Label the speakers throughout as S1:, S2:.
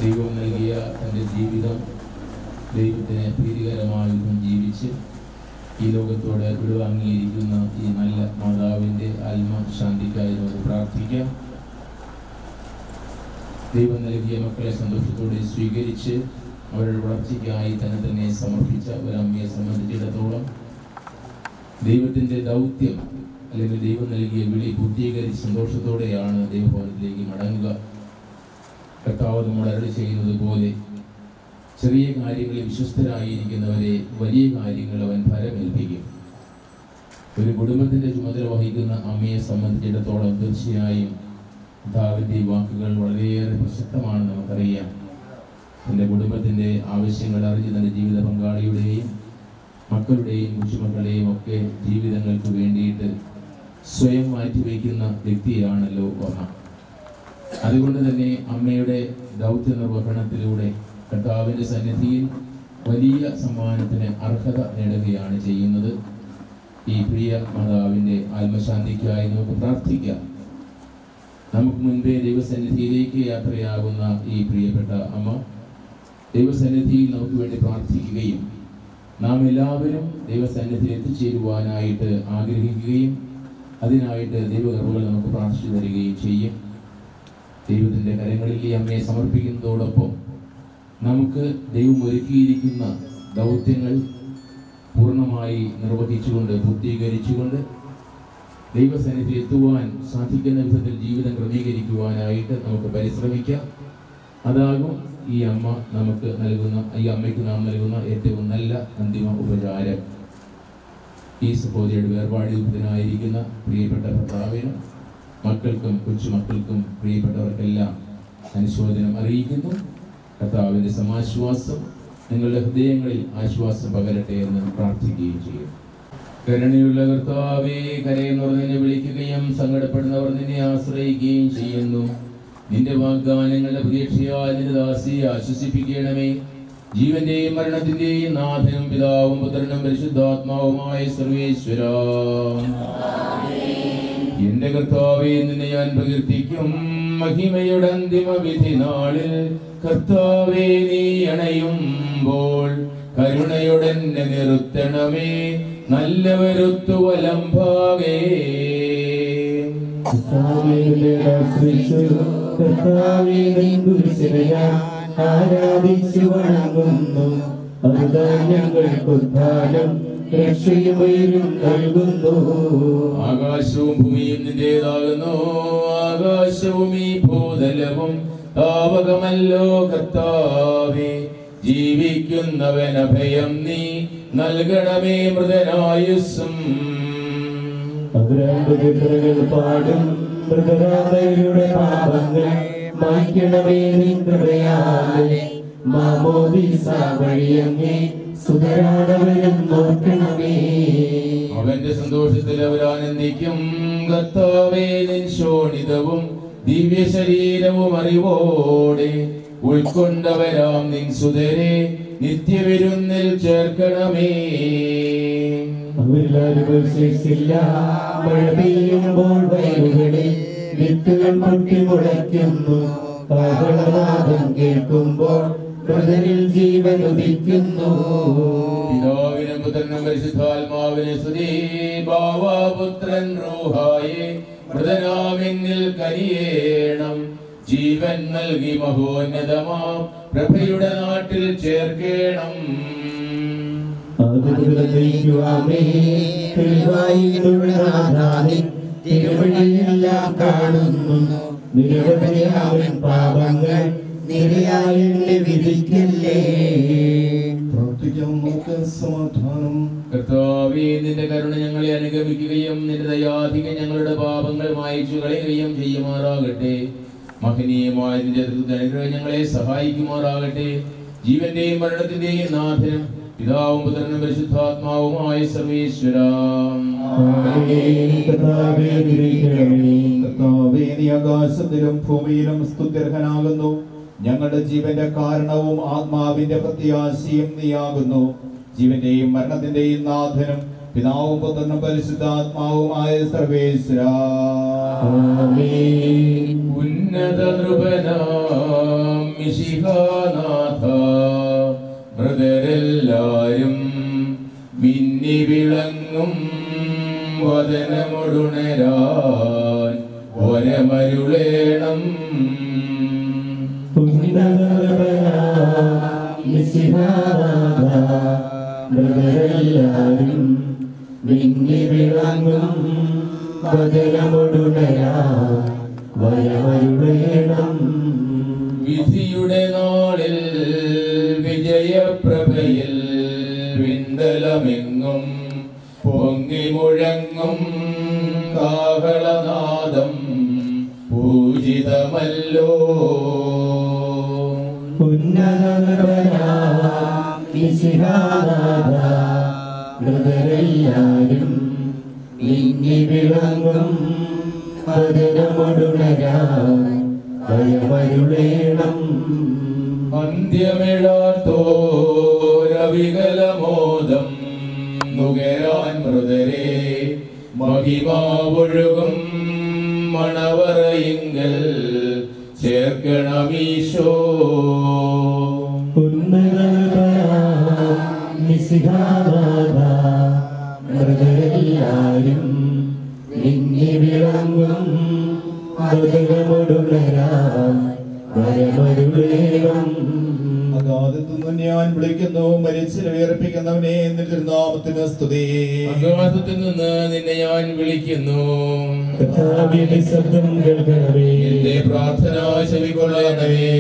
S1: ദൈവം നൽകിയ തൻ്റെ ജീവിതം ദൈവത്തിന് പ്രീതികരമായി ജീവിച്ച് ഈ ലോകത്തോട് വിടുവാങ്ങിയിരിക്കുന്ന ഈ നല്ല മാതാവിൻ്റെ ആത്മശാന്തിക്കായി നമുക്ക് പ്രാർത്ഥിക്കാം. ദൈവം നൽകിയ മക്കളെ സന്തോഷത്തോടെ സ്വീകരിച്ച് അവരുടെ വളർച്ചയ്ക്കായി തന്നെ സമർപ്പിച്ച ഒരമ്മയെ സംബന്ധിച്ചിടത്തോളം ദൈവത്തിൻ്റെ ദൗത്യം അല്ലെങ്കിൽ ദൈവം നൽകിയ വിളി പൂർത്തീകരിച്ച് സന്തോഷത്തോടെയാണ് ദൈവഭവനത്തിലേക്ക് മടങ്ങുക. കർത്താവ് നമ്മൾ അരുളി ചെയ്യുന്നത് പോലെ ചെറിയ കാര്യങ്ങളിൽ വിശ്വസ്തരായിരിക്കുന്നവരെ വലിയ കാര്യങ്ങൾ അവൻ ഫലമേൽപ്പിക്കും. ഒരു കുടുംബത്തിൻ്റെ ചുമതല വഹിക്കുന്ന അമ്മയെ സംബന്ധിച്ചിടത്തോളം തീർച്ചയായും കർത്താവിൻ്റെ വാക്കുകൾ വളരെയേറെ പ്രസക്തമാണ്. നമുക്കറിയാം, തൻ്റെ കുടുംബത്തിൻ്റെ ആവശ്യങ്ങൾ അറിഞ്ഞ് തൻ്റെ ജീവിത പങ്കാളിയുടെയും മക്കളുടെയും കൊച്ചുമക്കളുടെയും ഒക്കെ ജീവിതങ്ങൾക്ക് വേണ്ടിയിട്ട് സ്വയം മാറ്റിവെക്കുന്ന വ്യക്തിയാണല്ലോ അമ്മ. അതുകൊണ്ട് തന്നെ അമ്മയുടെ ദൗത്യ നിർവഹണത്തിലൂടെ കർത്താവിൻ്റെ സന്നിധിയിൽ വലിയ സമ്മാനത്തിന് അർഹത നേടുകയാണ് ചെയ്യുന്നത്. ഈ പ്രിയ മാതാവിൻ്റെ ആത്മശാന്തിക്കായി നമുക്ക് പ്രാർത്ഥിക്കാം. നമുക്ക് മുൻപേ ദൈവസന്നിധിയിലേക്ക് യാത്രയാകുന്ന ഈ പ്രിയപ്പെട്ട അമ്മ ദൈവസന്നിധിയിൽ നമുക്ക് വേണ്ടി പ്രാർത്ഥിക്കുകയും നാം എല്ലാവരും ദൈവസന്നിധിയിൽ എത്തിച്ചേരുവാനായിട്ട് ആഗ്രഹിക്കുകയും അതിനായിട്ട് ദൈവകൃപകൾ നമുക്ക് പ്രാർത്ഥിച്ചു തരികയും ചെയ്യും. ദൈവത്തിൻ്റെ കരങ്ങളിൽ ഈ അമ്മയെ സമർപ്പിക്കുന്നതോടൊപ്പം നമുക്ക് ദൈവം ഒരുക്കിയിരിക്കുന്ന ദൗത്യങ്ങൾ പൂർണ്ണമായി നിർവഹിച്ചുകൊണ്ട് പൂർത്തീകരിച്ചുകൊണ്ട് ദൈവസന്നിധിയിൽ എത്തുവാൻ സാധിക്കുന്ന വിധത്തിൽ ജീവിതം ക്രമീകരിക്കുവാനായിട്ട് നമുക്ക് പരിശ്രമിക്കാം. അതാകും ഈ അമ്മയ്ക്ക് നാം നൽകുന്ന ഏറ്റവും നല്ല അന്തിമ ഉപചാരം. ഈ സഹോദരിയുടെ വേർപാടിനായിരിക്കുന്ന പ്രിയപ്പെട്ട ഭർത്താവിനും മക്കൾക്കും കൊച്ചുമക്കൾക്കും പ്രിയപ്പെട്ടവർക്കെല്ലാം അനുശോചനം അറിയിക്കുന്നു. കർത്താവിൻ്റെ സമാശ്വാസം നിങ്ങളുടെ ഹൃദയങ്ങളിൽ ആശ്വാസം പകരട്ടെ എന്ന് പ്രാർത്ഥിക്കുകയും ചെയ്യും. കരുണയുള്ള കർത്താവേ, കരയുന്നവർ നിന്നെ വിളിക്കുകയും സങ്കടപ്പെടുന്നവർ നിന്നെ ആശ്രയിക്കുകയും ചെയ്യുന്നു. നിന്റെ വാഗ്ദാനങ്ങളുടെ പ്രതീക്ഷയാൽ നിന്റെ ദാസിയെ ആശ്വസിപ്പിക്കണമേ. ജീവന്റെയും മരണത്തിന്റെയും നാഥനും പിതാവും പുത്രനും പരിശുദ്ധാത്മാവുമായ സർവേശ്വരാ, എന്റെ കർത്താവേ, നിന്നെ ഞാൻ പ്രകീർത്തിക്കും. മഹിമയുടെ അന്തിമ വിധി നാളിൽ കർത്താവേ, നീ അണയുമ്പോൾ കരുണയുടെ നിർത്തണമേ. നല്ലവരുത്തു വലംഭാഗേ ആരാധിച്ചു വണങ്ങുന്നു. ആകാശവും ഭൂമിയും നിന്റേതാകുന്നു. ആകാശവും ഈ ഭൂതലവും താവകമല്ലോ കർത്താവേ. ജീവിക്കുന്നവൻ അഭയം നീ നൽകണമേ മൃതനായുസ്സും. പാടും മൃതരാതയുടെ പാപങ്ങൾ മായ്ക്കണമേ നിൻ കൃപയാലെ. മാമോദീസ വഴിയങ്ങേ സുതരാണവരും നോക്കണമേ. അവന്റെ സന്തോഷത്തിൽ അവരാനന്ദിക്കും. കർത്താവേ, നിൻ ശോണിതവും ദിവ്യ ശരീരവും അറിവോടെ ഉൾക്കൊണ്ടവരാം നിൻ സുതരെ നിത്യവിരുന്നിൽ ചേർക്കണമേ. മഴ പെയ്യുമ്പോൾ വയലുകളിൽ വിത്തുകൾ പൊട്ടി മുളയ്ക്കുന്നു. കാഹളനാദം കേൾക്കുമ്പോൾ മൃതരിൽ ജീവൻ ഉദിക്കുന്നു. പിതാവിനും പുത്രനും പരിശുദ്ധാത്മാവിനെ സ്തുതി. ബാവാപുത്രൻ റൂഹായെ മൃതനാമിന്നിൽ കനിയേണം. ജീവൻ നൽകി മഹോന്നതമാം പ്രഭയുടെ നാട്ടിൽ ചേർക്കേണം. തിരുവഴിയെല്ലാം കാണുന്നു. നിരവധിയാവൻ പാപങ്ങൾ നിരയായി വിധിക്കല്ലേ. പ്രാർത്ഥിക്കാം, നമുക്ക് സമാധാനം. കർത്താവേ, നിന്റെ കരുണ ഞങ്ങളെ അനുഗമിക്കുകയും നിന്റെ ദയാധികം ഞങ്ങളുടെ പാപങ്ങൾ മായ്ച്ചു കളയുകയും ചെയ്യുമാറാകട്ടെ. മഹനീയമായ നിന്റെ അനുഗ്രഹം ഞങ്ങളെ സഹായിക്കുമാറാകട്ടെ. ജീവന്റെയും മരണത്തിന്റെയും നാഥനും പിതാവും പുത്രനും പരിശുദ്ധാത്മാവുമായ സർവേശ്വരാ,
S2: നീ ആകാശത്തിലും ഭൂമിയിലും സ്തുത്യർഹനാകുന്നു. ഞങ്ങളുടെ ജീവന്റെ കാരണവും ആത്മാവിന്റെ പ്രത്യാശയും നീയാകുന്നു. ജീവന്റെയും മരണത്തിന്റെയും നാഥനും പിതാവും പുത്രനും പരിശുദ്ധാത്മാവുമായ സർവേശ്വരാ,
S1: ഉന്നത നൃപനാം
S3: മിശിഹാനാഥ മൃതരെല്ലാരും മിന്നി വിളങ്ങും വദനമൊടുണരാൻ വരമരുളേണം.
S1: മൃതരെല്ലാരും മിന്നി വിളങ്ങും വദനമൊടുണരാൻ വരമരുളേണം.
S3: വിധിയുടെ നാളിൽ വിജയപ്രഭയിൽ വിണ്ടലമെങ്ങും പൊങ്ങി മുഴങ്ങും കാഹളനാദം പൂജിതമല്ലോ.
S1: മൃതരെല്ലാരും മിന്നി വിളങ്ങും വദനമൊടുണരാൻ വരമരുളേണം.
S3: അന്ത്യമിഴാത്തോരവികലമോദം നുകരാൻ മൃതരെ മഹിമാവൊഴുകും മണവറയിങ്കൽ ചേർക്കണമീശോ.
S1: മൃതരെല്ലാരും മിന്നി വിളങ്ങും വദനമൊടുണരാൻ വരമരുളേണം.
S2: അഗാധത്തുനിന്ന് ഞാൻ വിളിക്കുന്നു, മരിച്ചവരെ ഉയർപ്പിക്കുന്നവനെ, നിന്റെ തിരുനാമത്തിന് സ്തുതി.
S3: അഗാധത്തിൽ നിന്ന് നിന്നെ ഞാൻ വിളിക്കുന്നു,
S1: കർത്താവിന്റെ ശബ്ദം കേൾക്കണമേ.
S3: എന്റെ പ്രാർത്ഥന ചെവിക്കൊള്ളണമേ.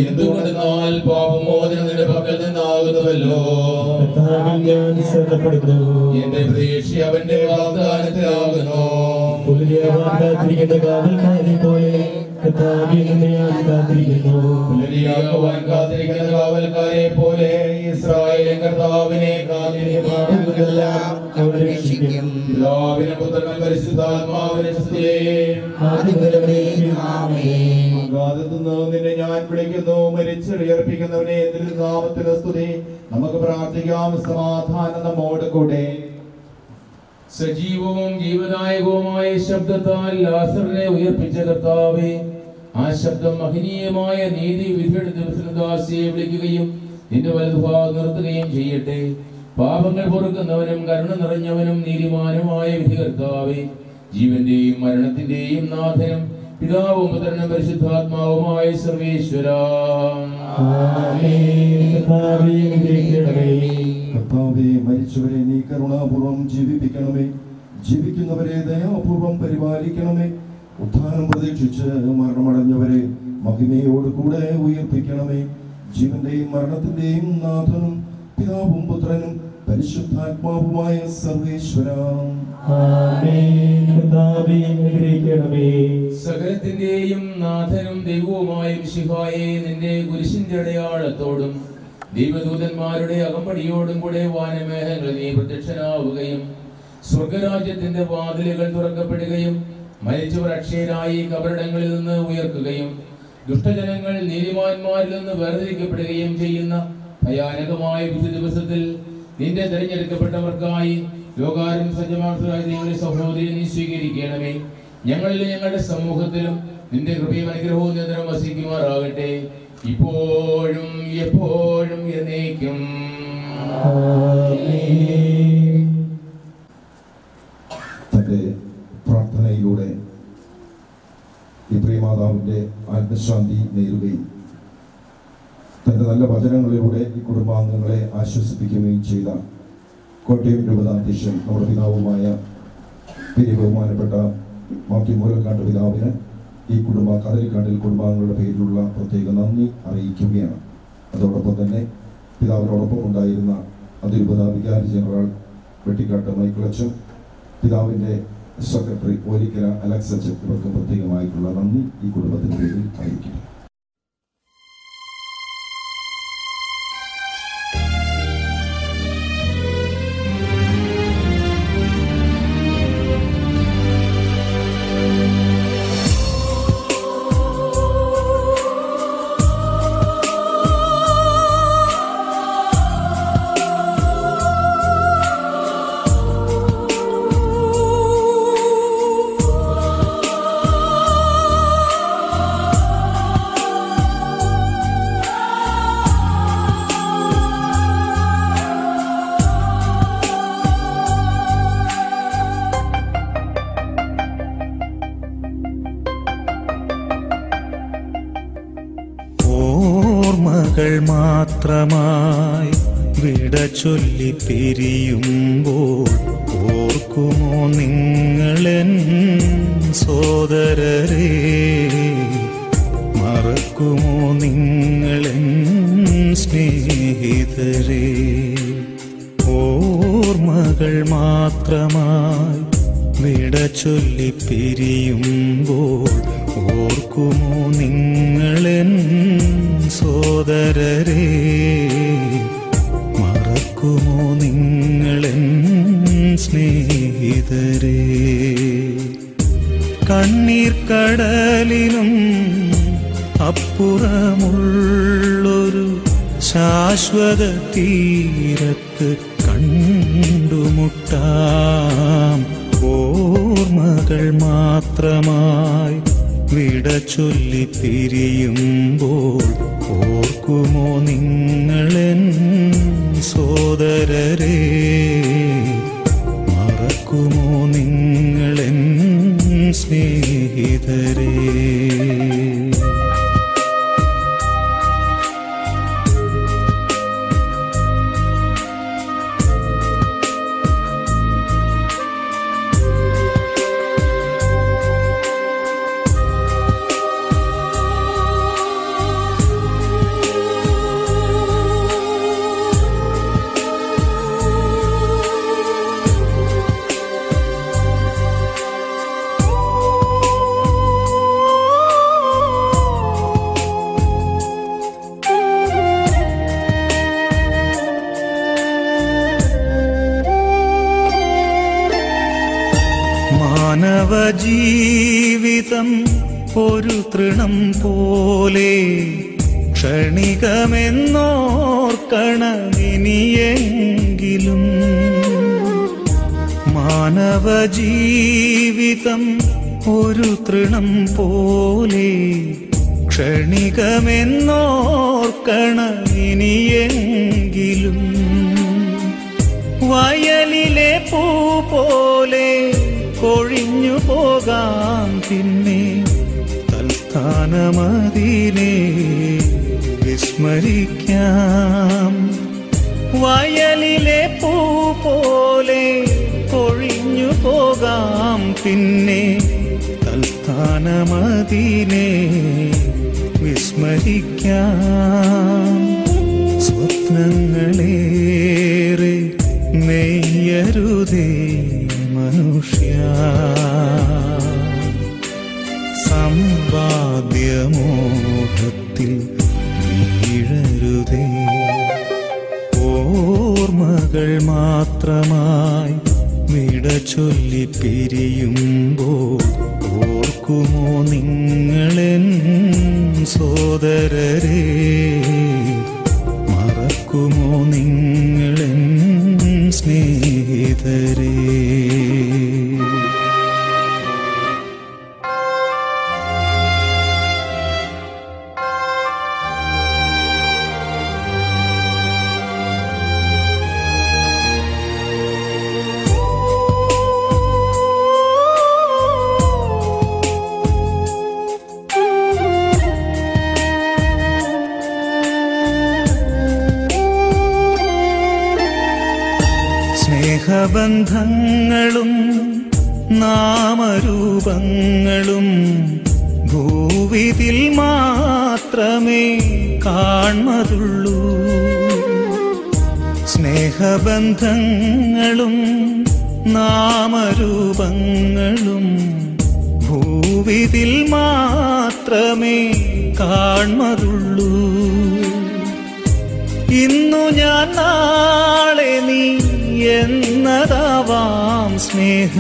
S3: എന്തുകൊണ്ടെന്നാൽ പാപമോചനം നിന്റെ പക്കൽ നിന്നാകുന്നുവല്ലോ. എന്റെ പ്രതീക്ഷ അവന്റെ വാഗ്ദാനത്തിലാകുന്നു. കാത്തിരിക്കുന്ന കാവൽക്കാരെ പോലെ ഇസ്രായേലിൻ കർത്താവിനെ കാത്തിരിക്കും. പിതാവിനും പുത്രനും പരിശുദ്ധാത്മാവിനും സ്തുതി.
S2: അഗാധത്തുനിന്ന് നിന്നെ ഞാൻ വിളിക്കുന്നു, മരിച്ചവരെ ഉയർപ്പിക്കുന്നവനെ, നിന്റെ നാമത്തിന് സ്തുതി. നമുക്ക് പ്രാർത്ഥിക്കാം. സമാധാനം നമ്മോട് കൂടെ.
S3: സജീവവും ജീവദായകവുമായ ശബ്ദത്താൽ ലാസറിനെ ഉയർപ്പിച്ച കർത്താവേ, ആ ശബ്ദം മഹനീയമായ നീതി വിധിയുടെ ദിവസത്തിൽ ദാസിയെ വിളിക്കുകയും നിന്റെ വലതുഭാഗം നിർത്തുകയും ചെയ്യട്ടെ. പാപങ്ങൾ പൊറുക്കുന്നവനും കരുണ നിറഞ്ഞവനും നീതിമാനുമായ വിധി കർത്താവേ, ജീവന്റെയും മരണത്തിന്റെയും നാഥനും പിതാവും പുത്രനും പരിശുദ്ധാത്മാവുമായ സർവേശ്വര.
S4: കർത്താവേ, മരിച്ചവരെ നീ കരുണാപൂർവം ജീവിപ്പിക്കണമേ. ജീവിക്കുന്നവരെ ദയാപൂർവം പരിപാലിക്കണമേ. ഉദ്ധാനം പ്രതീക്ഷിച്ച് മരണമടഞ്ഞവരെ മഹിമയോട് കൂടെ ഉയർപ്പിക്കണമേ. ജീവന്റെയും മരണത്തിന്റെയും നാഥനും പിതാവും പുത്രനും പരിശുദ്ധാത്മാവുമായ സർവേശ്വര.
S3: സകലത്തിന്റെയും നാഥനും ദൈവവുമായ മിശിഹായെ, നിന്റെ കുരിശിന്റെ അടയാളത്തോടും ദൈവദൂതന്മാരുടെ അകമ്പടിയോടും കൂടെ വാനമേഘങ്ങളിൽ നീ പ്രത്യക്ഷനാവുകയും സ്വർഗരാജ്യത്തിന്റെ വാതിലുകൾ തുറക്കപ്പെടുകയും മരിച്ചവർ അക്ഷയരായി കബറിടങ്ങളിൽ നിന്ന് ഉയർക്കുകയും ദുഷ്ടജനങ്ങൾ നീതിമാന്മാരിൽ നിന്ന് വേർതിരിക്കപ്പെടുകയും ചെയ്യുന്ന ഭയാനകമായ വിധി ദിവസത്തിൽ നിന്റെ തിരഞ്ഞെടുക്കപ്പെട്ടവർക്കായി ലോകാരും സജ്ജമാക്കിയ നിങ്ങളുടെ സഹോദരി നീ സ്വീകരിക്കണമേ. ഞങ്ങളിലും ഞങ്ങളുടെ സമൂഹത്തിലും നിന്റെ കൃപയും അനുഗ്രഹവും നിരന്തരം വസിക്കുമാറാകട്ടെ, ഇപ്പോഴും എപ്പോഴും എന്നേക്കും.
S4: തന്റെ പ്രാർത്ഥനയിലൂടെ ഈ പ്രിയമാതാവിന്റെ ആത്മശാന്തി നേരുകയും തന്റെ നല്ല വചനങ്ങളിലൂടെ ഈ കുടുംബാംഗങ്ങളെ ആശ്വസിപ്പിക്കുകയും ചെയ്ത കോട്ടയം രൂപതാധ്യക്ഷൻ നമ്മുടെ പിതാവുമായ വലിയ ബഹുമാനപ്പെട്ട മാത്യു മൂലക്കാട്ട് പിതാവിന് ഈ കടലിക്കാട്ടിൽ കുടുംബാംഗങ്ങളുടെ പേരിലുള്ള പ്രത്യേക നന്ദി അറിയിക്കുകയാണ്. അതോടൊപ്പം തന്നെ പിതാവിനോടൊപ്പം ഉണ്ടായിരുന്ന അതിരൂപതാ വികാരി ജനറൽ വെട്ടിക്കാട്ട് മൈക്കിൾ അച്ഛൻ, പിതാവിൻ്റെ സെക്രട്ടറി ഓലിക്കര അലക്സ് അച്ഛൻ, ഇവർക്കും പ്രത്യേകമായിട്ടുള്ള നന്ദി ഈ കുടുംബത്തിൻ്റെ പേരിൽ അറിയിക്കുന്നു.
S5: മകൾ മാത്രമായി വിട ചൊല്ലി പിരിയുമ്പോൾ ഓർക്കുമോ നിങ്ങളെൻ സോദരരെ? മറക്കുമോ നിങ്ങളെൻ സ്നേഹിതരെ? ഓർമ്മകൾ മാത്രമായി വിട ചൊല്ലി പിരിയുമ്പോൾ ഓർക്കുമോ നിങ്ങളെൻ സോദരരെ? മറക്കുമോ നിങ്ങളെൻ സ്നേഹിതരെ? കണ്ണീർ കടലിനും അപ്പുറമുള്ളൊരു ശാശ്വത തീരത്ത് കണ്ടുമുട്ടാം. ഓർമ്മകൾ മാത്രമായി വിട ചൊല്ലി പിരിയുമ്പോൾ ഓർക്കുമോ നിങ്ങളെൻ സോദരരെ? മറക്കുമോ നിങ്ങളെൻ സ്നേഹിതരെ? മാനവജീവിതം ഒരു തൃണം പോലെ ക്ഷണികമെന്നോർക്കണമിനിയെങ്കിലും. മാനവജീവിതം ഒരു തൃണം പോലെ ക്ഷണികമെന്നോർക്കണമിനിയെങ്കിലും. വയലിലെ പൂ പോലെ കൊഴിഞ്ഞു പോകാം പിന്നെ തൽസ്ഥാനമതിനെ വിസ്മരിക്കാം. വയലിലെ പൂ പോലെ കൊഴിഞ്ഞു പോകാം പിന്നെ തൽസ്ഥാനമതിനെ വിസ്മരിക്കാം. സ്വപ്നങ്ങളേറെ നെയ്യരുതേ മനുഷ്യ, സമ്പാദ്യമോഹത്തിൽ വീഴരുതേ. ഓർമ്മകൾ മാത്രമായി വിട ചൊല്ലി പിരിയുമ്പോൾ ഓർക്കുമോ നിങ്ങളെൻ സോദരരെ? മറക്കുമോ നിങ്ങളെൻ സ്നേഹിതരെ? സ്നേഹബന്ധങ്ങളും നാമരൂപങ്ങളും ഭൂവിതിൽ മാത്രമേ കാൺമതുള്ളൂ. സ്നേഹബന്ധങ്ങളും നാമരൂപങ്ങളും ഭൂവിതിൽ മാത്രമേ കാൺമതുള്ളൂ. ഇന്നു ഞാൻ നാളെ നീ എന്നതാവാം സ്നേഹ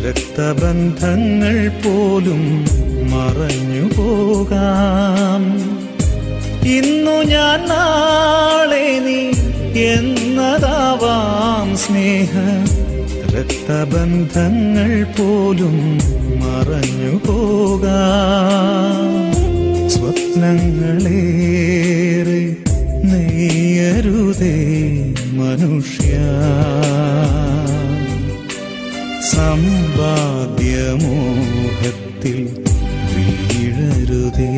S5: രക്തബന്ധങ്ങൾ പോലും മറഞ്ഞു പോകാം. ഇന്നു ഞാൻ നാളെ നീ എന്നതാവാം സ്നേഹ രക്തബന്ധങ്ങൾ പോലും മറഞ്ഞു പോകാം. സ്വപ്നങ്ങളേറെ നെയ്യരുതേ മനുഷ്യ, സമ്പാദ്യമോഹത്തിൽ വീഴരുതേ.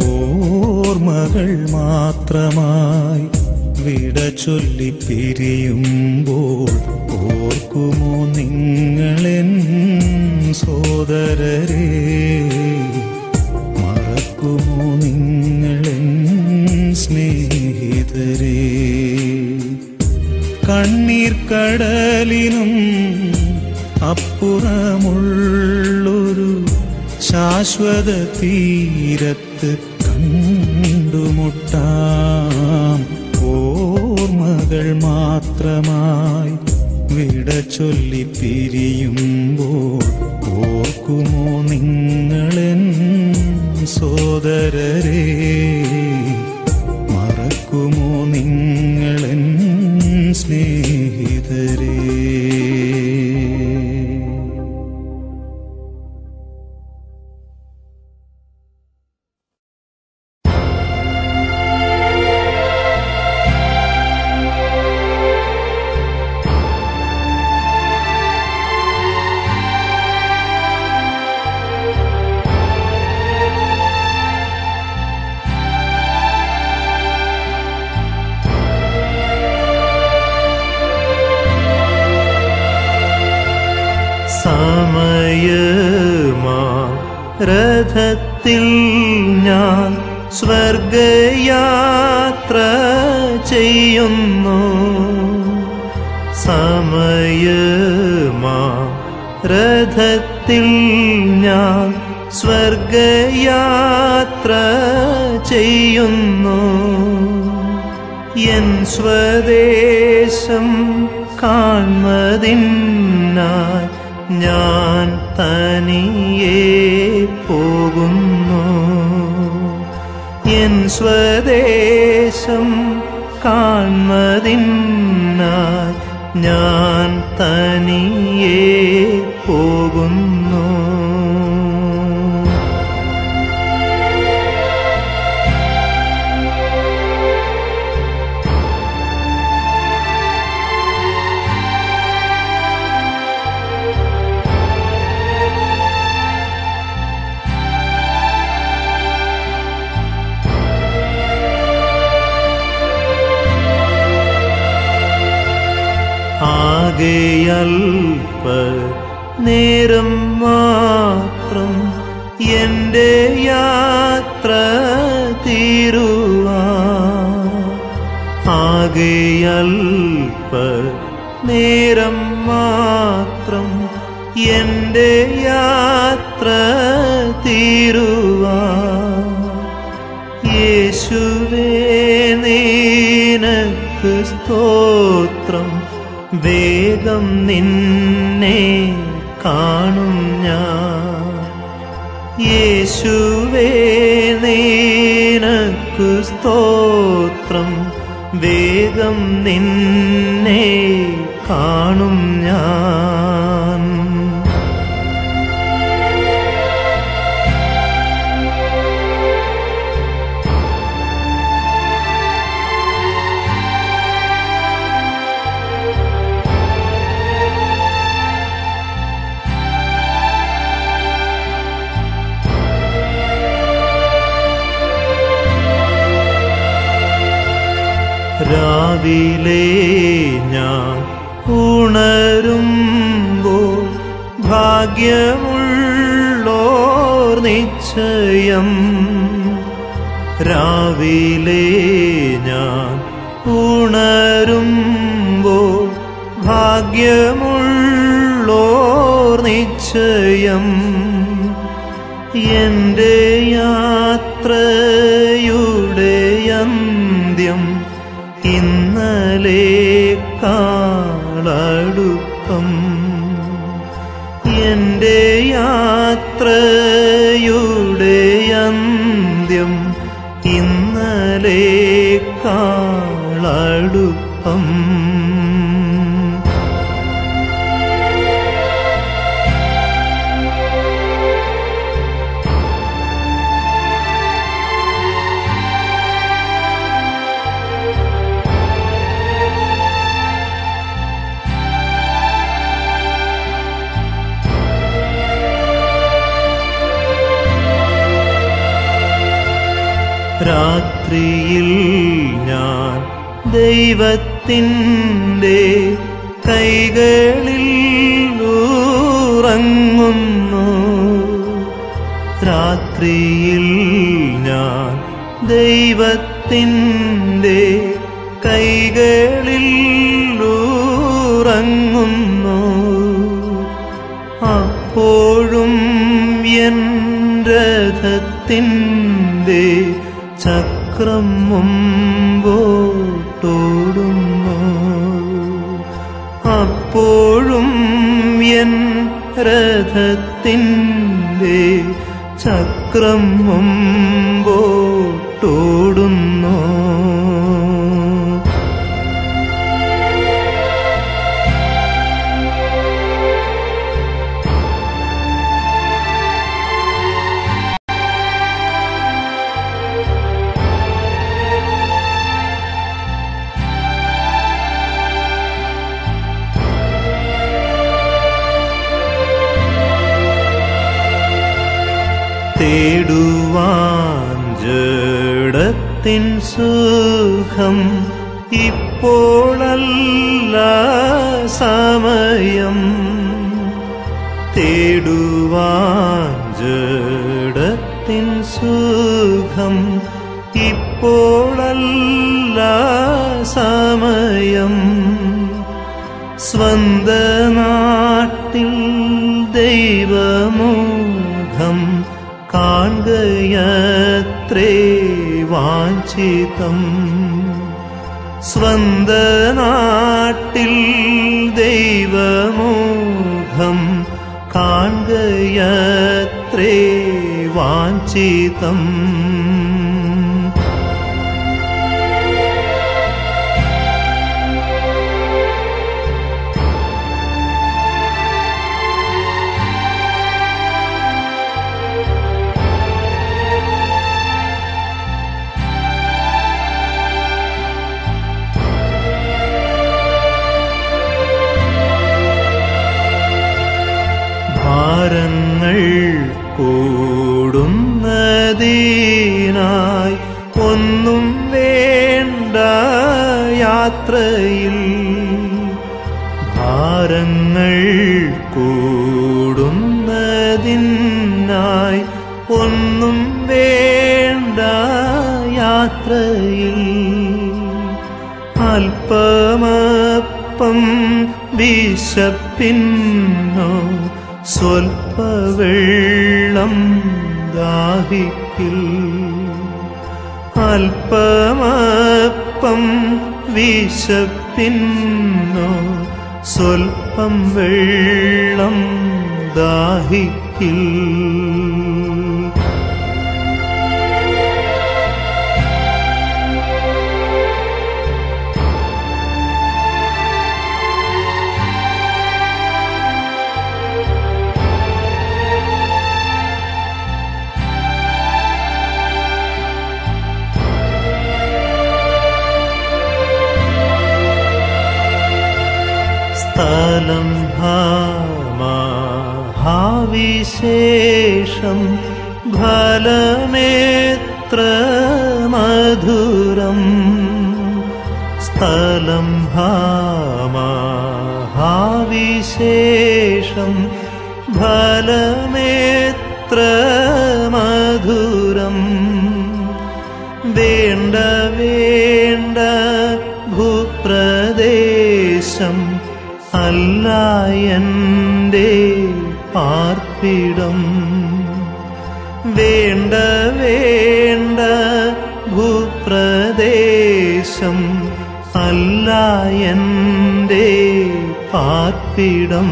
S5: ഓ ഓർമ്മകൾ മാത്രമായി വിട ചൊല്ലി പിരിയുമ്പോൾ ഓർക്കുമോ നിങ്ങളെൻ സോദരരെ? മറക്കുമോ നിങ്ങളെൻ സ്നേഹിതരെ? കണ്ണീർ കടലിനും അപ്പുറമുള്ളൊരു ശാശ്വത തീരത്ത് കണ്ടുമുട്ടാം. ഓർമ്മകൾ മാത്രമായി വിട ചൊല്ലി പിരിയുമ്പോൾ ഓർക്കുമോ നിങ്ങളെൻ സോദരരെ? മറക്കുമോ നിങ്ങളെൻ സ്നേഹിതരെ? രഥത്തിൽ ഞാൻ സ്വർഗയാത്ര ചെയ്യുന്നു. സമയമാ രഥത്തിൽ ഞാൻ സ്വർഗയാത്ര ചെയ്യുന്നു. എൻ സ്വദേശം കാൺമതിനായി ഞാൻ തനിയെ പോകുന്നു. എൻ സ്വദേശം കാൺമതിനായി ഞാൻ തനിയെ പോകുന്നു. ആകെയൽപ നേരം മാത്രം എൻ്റെ യാത്ര തീരുവാൻ. ആകെയൽപ നേരം മാത്രം എൻ്റെ യാത്ര തീരുവാൻ. യേശുവേ നിനക്ക് സ്തോത്രം, വേഗം നിന്നെ കാണും ഞാൻ. യേശുവേ നിനക്ക് സ്തോത്രം, വേഗം നിന്നെ കാണും ഞാൻ. രാവിലെ ഞാൻ ഉണരുമ്പോൾ ഭാഗ്യമുള്ളോർ നിശ്ചയം. രാവിലെ ഞാൻ ഉണരുമ്പോൾ ഭാഗ്യമുള്ളോർ നിശ്ചയം. എൻ്റെ യാത്രയുടെ അന്ത്യം ഇന്നലേക്കാളടുപ്പം. എൻ്റെ യാത്രയുടെ അന്ത്യം ഇന്നലേക്കാളടുപ്പം. രാത്രിയിൽ ഞാൻ ദൈവത്തിൻ്റെ കൈകളിൽ ഉറങ്ങുന്നു. രാത്രിയിൽ ഞാൻ ദൈവത്തിൻ്റെ കൈകളിൽ ഉറങ്ങുന്നു. അപ്പോഴും എൻ രഥത്തിൻ്റെ ചക്രം മുമ്പോട്ടോടുന്നു. അപ്പോഴും എൻ രഥത്തിൻ്റെ ചക്രം മുമ്പോട്ടോടുന്നു. തേടുവാൻ ജഡത്തിൻ സുഖം ഇപ്പോഴല്ല സമയം. തേടുവാൻ ജഡത്തിൻ സുഖം ഇപ്പോഴല്ല സമയം. സ്വന്ത നാട്ടിൽ ദൈവമുഖം കാണുകയത്രേ വാഞ്ചിതം. സ്വന്ത നാട്ടിൽ ദൈവമുഖം കാണുകയത്രേ വാഞ്ചിതം. ഭാരങ്ങൾ കൂടുന്നതിനായി ഒന്നും വേണ്ട യാത്രയിൽ. ഭാരങ്ങൾ കൂടുന്നതിനായി ഒന്നും വേണ്ട യാത്രയിൽ. അല്പമപ്പം വിശപ്പിന്നോ സ്വൽപ്പ വെള്ളം ദാഹിക്കിൽ. അല്പമപ്പം വിശപ്പിന്നോ സ്വൽപ്പം വെള്ളം ദാഹിക്കിൽ. സ്ഥലം മഹാവിശേഷം ഫലമേത്ര മധുരം. സ്ഥലം മഹാവിശേഷം ഫലമേത്ര മധുരം. വേണ്ട വേണ്ട ഭൂപ്രദേശം അല്ല എൻ്റെ പാർപ്പിടം. വേണ്ട വേണ്ട ഭൂപ്രദേശം അല്ല എൻ്റെ പാർപ്പിടം.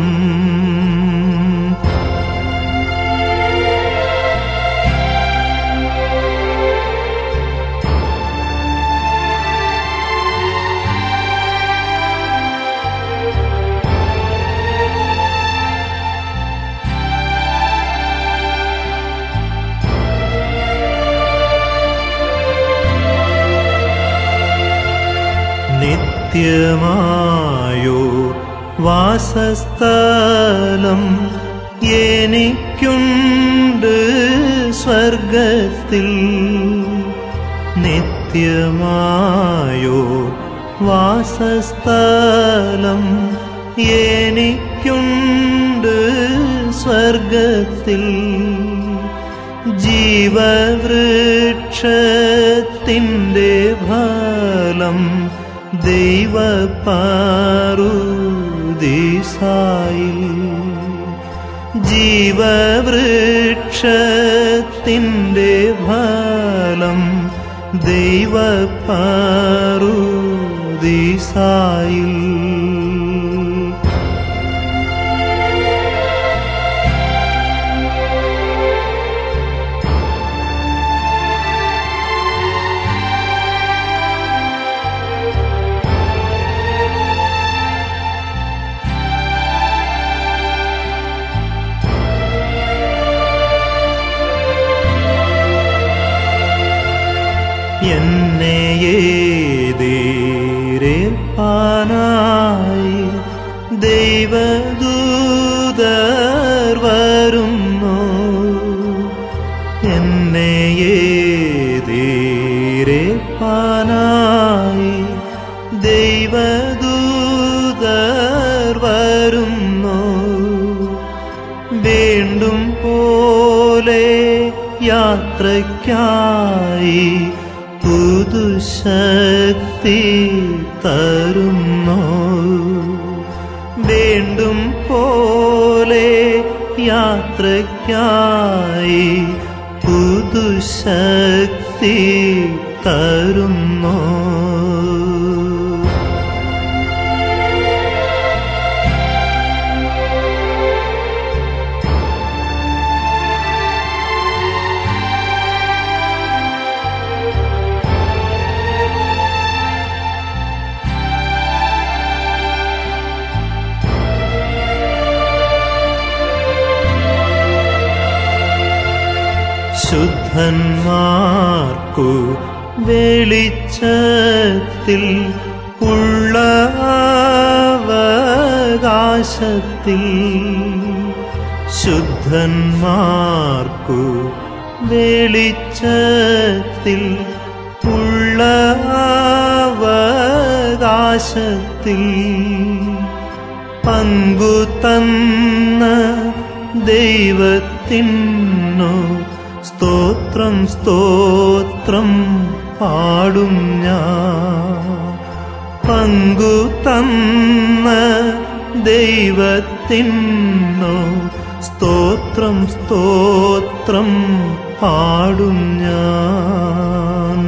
S5: നിത്യമായോ വാസസ്ഥലം എനിക്കുണ്ട് സ്വർഗത്തിൽ. നിത്യമായോ വാസസ്ഥലം എനിക്കുണ്ട് സ്വർഗത്തിൽ. ജീവവൃക്ഷത്തിൻ്റെ ഫലം ദൈവപാറുദീസായിൽ. ജീവവൃക്ഷത്തിൻ്റെ ഫലം ദൈവപാറുദീസായിൽ. എന്നെ എതിരേൽപ്പാനായി ദൈവദൂതർ വരുന്നു. എന്നെ എതിരേൽപ്പാനായി ദൈവദൂതർ വരുന്നു. വീണ്ടും പോലെ യാത്രയ്ക്കായി പുതുശക്തി തരുന്നു. വീണ്ടും പോലെ യാത്രയ്ക്കായി പുതുശക്തി തരുന്നു. ശുദ്ധന്മാർക്കു വെളിച്ചത്തിൽ ഉള്ള അവകാശത്തിൽ. ശുദ്ധന്മാർക്കു വെളിച്ചത്തിൽ ഉള്ള അവകാശത്തിൽ പങ്കു തന്ന ദൈവത്തിനു സ്തോത്രം സ്തോത്രം പാടും ഞാൻ. പങ്കു തന്ന ദൈവത്തിനു സ്തോത്രം സ്തോത്രം പാടും ഞാൻ.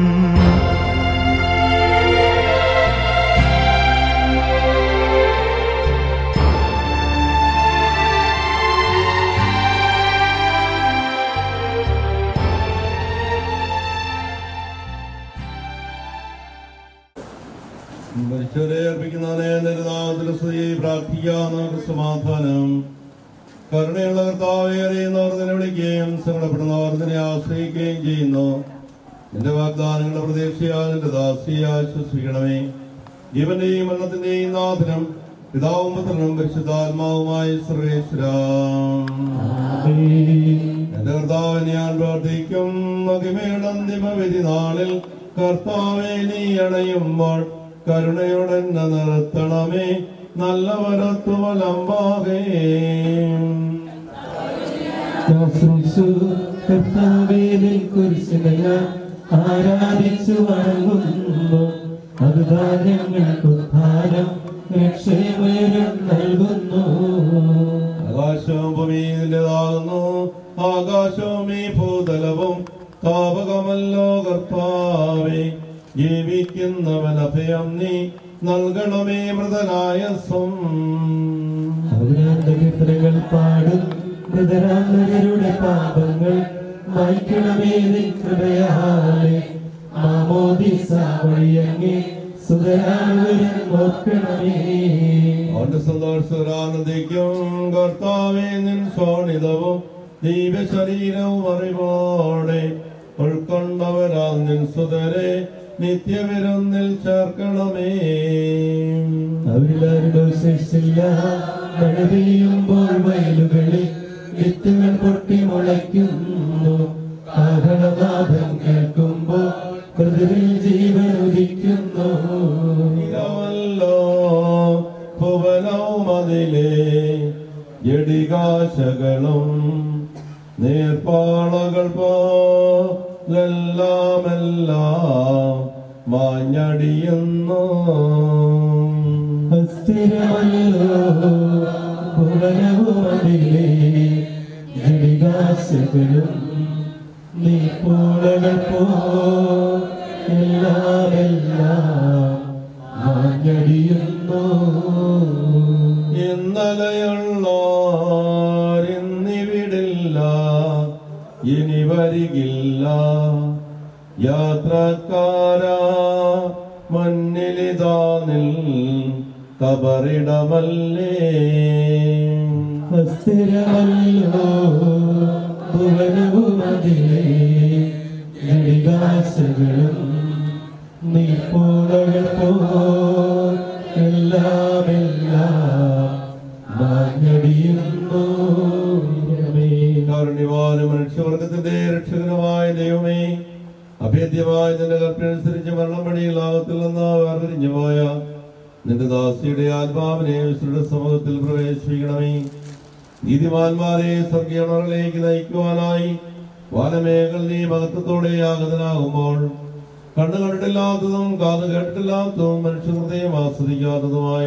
S2: സമാധാനം. കരുണയുള്ള കർത്താവേ, അറിയുന്നവർ നിന്നെ വിളിക്കുകയും സങ്കടപ്പെടുന്നവർ നിന്നെ ആശ്രയിക്കുകയും ചെയ്യുന്നു. നിന്റെ വാഗ്ദാനങ്ങളുടെ പ്രതീക്ഷയാൽ നിന്റെ ദാസിയെ ആശ്വസിക്കണമേ. ജീവന്റെയും മരണത്തിന്റെയും നാഥനും പിതാവും പുത്രനും പരിശുദ്ധാത്മാവുമായി സർവേശ്വരാ. എന്റെ കർത്താവിനെ ഞാൻ പ്രാർത്ഥിക്കും. മഹിമയുടെ അന്തിമവിധി നാളിൽ കർത്താവേ, നീ അണയുമ്പോൾ കരുണയോടെ നിർത്തണമേ. നല്ല വരത്തു വലമ്പാകേ
S1: ആരാധിച്ചു വണങ്ങുന്നു. അതുതാൻ ഞങ്ങൾക്ക് ഉദ്ധാരം രക്ഷയും നൽകുന്നു.
S2: ആകാശവും ഭൂമിയിലേതാകുന്നു. ആകാശവും ഈ ഭൂതലവും താപകമല്ലോ കർത്താവേ. ജീവിക്കുന്നവൻ അഭയം നീ നൽകണമേ. മൃതനായസം
S1: കീർത്തനങ്ങൾ പാടും. മൃതരാമരുടെ പാപങ്ങൾ മായ്ക്കണമേ നിൻ കൃപയാലെ. മാമോദീസ വഴിയങ്ങേ സുതരാമവരും ഓർക്കണമേ.
S2: അവന്റെ സന്തോഷാനന്ദിക്കും. കർത്താവേ, നിൻ ശോണിതവും ദൈവ ശരീരവും അറിവോടെ ഉൾക്കൊണ്ടവരാൽ നിൻ സുതരെ നിത്യവിരുന്നിൽ ചേർക്കണമേ.
S1: അവരിലാരുടെ ശേഷില്ല. മഴ പെയ്യുമ്പോൾ വയലുകളിൽ വിത്തുകൾ പൊട്ടി മുളയ്ക്കുന്നു. ആഹളനാദം കേൾക്കുമ്പോൾ ഹൃദയിൽ ജീവനുദിക്കുന്നു.
S6: ഇതമല്ലോ ഭുവനവും അതിലെ ജഡികാശകളും നീർപ്പാളകൾ പോലെല്ലാമെല്ലാം മാഞ്ഞടിയുന്നു.
S1: അസ്ഥിരമല്ലോ ഭുവനവും അതിലെ ജഡികാശകളും നീർപ്പാളകൾ പോലെല്ലാമെല്ലാം മാഞ്ഞടിയുന്നു.
S6: ഇന്നലെയുള്ളോരിന്നിവിടില്ല, ഇനി വരികില്ല. യാത്രക്കാരാ മുന്നിലിതാ നിൽ കബറിടമല്ലേ.
S1: അസ്ഥിരമല്ലോ ഭുവനവും അതിലെ ജഡികാശകളും നീർപ്പാളകൾ പോലെല്ലാമെല്ലാം മാഞ്ഞടിയുന്നു.
S6: കാരുണ്യവാനും മനുഷ്യവർഗത്തിന്റെ രക്ഷകനുമായ ദൈവമേ, അഭേദ്യമായ നിന്റെ കൽപ്പനുസരിച്ച് മരണമണിയിൽ ആകത്തിൽ നിന്ന് വേർതിരിഞ്ഞു പോയ നിന്റെ ദാസിയുടെ ആത്മാവിനെ വിശുദ്ധ സമൂഹത്തിൽ പ്രവേശിപ്പിക്കണമേ. നീതിമാന്മാരെ സ്വർഗീയങ്ങളിലേക്ക് നയിക്കുവാനായി വാനമേഖൽ നീ മഹത്വത്തോടെ ആഗതനാകുമ്പോൾ കണ്ണു കണ്ടിട്ടില്ലാത്തതും കാത് കേട്ടിട്ടില്ലാത്തതും മനുഷ്യഹൃദയം ആസ്വദിക്കാത്തതുമായ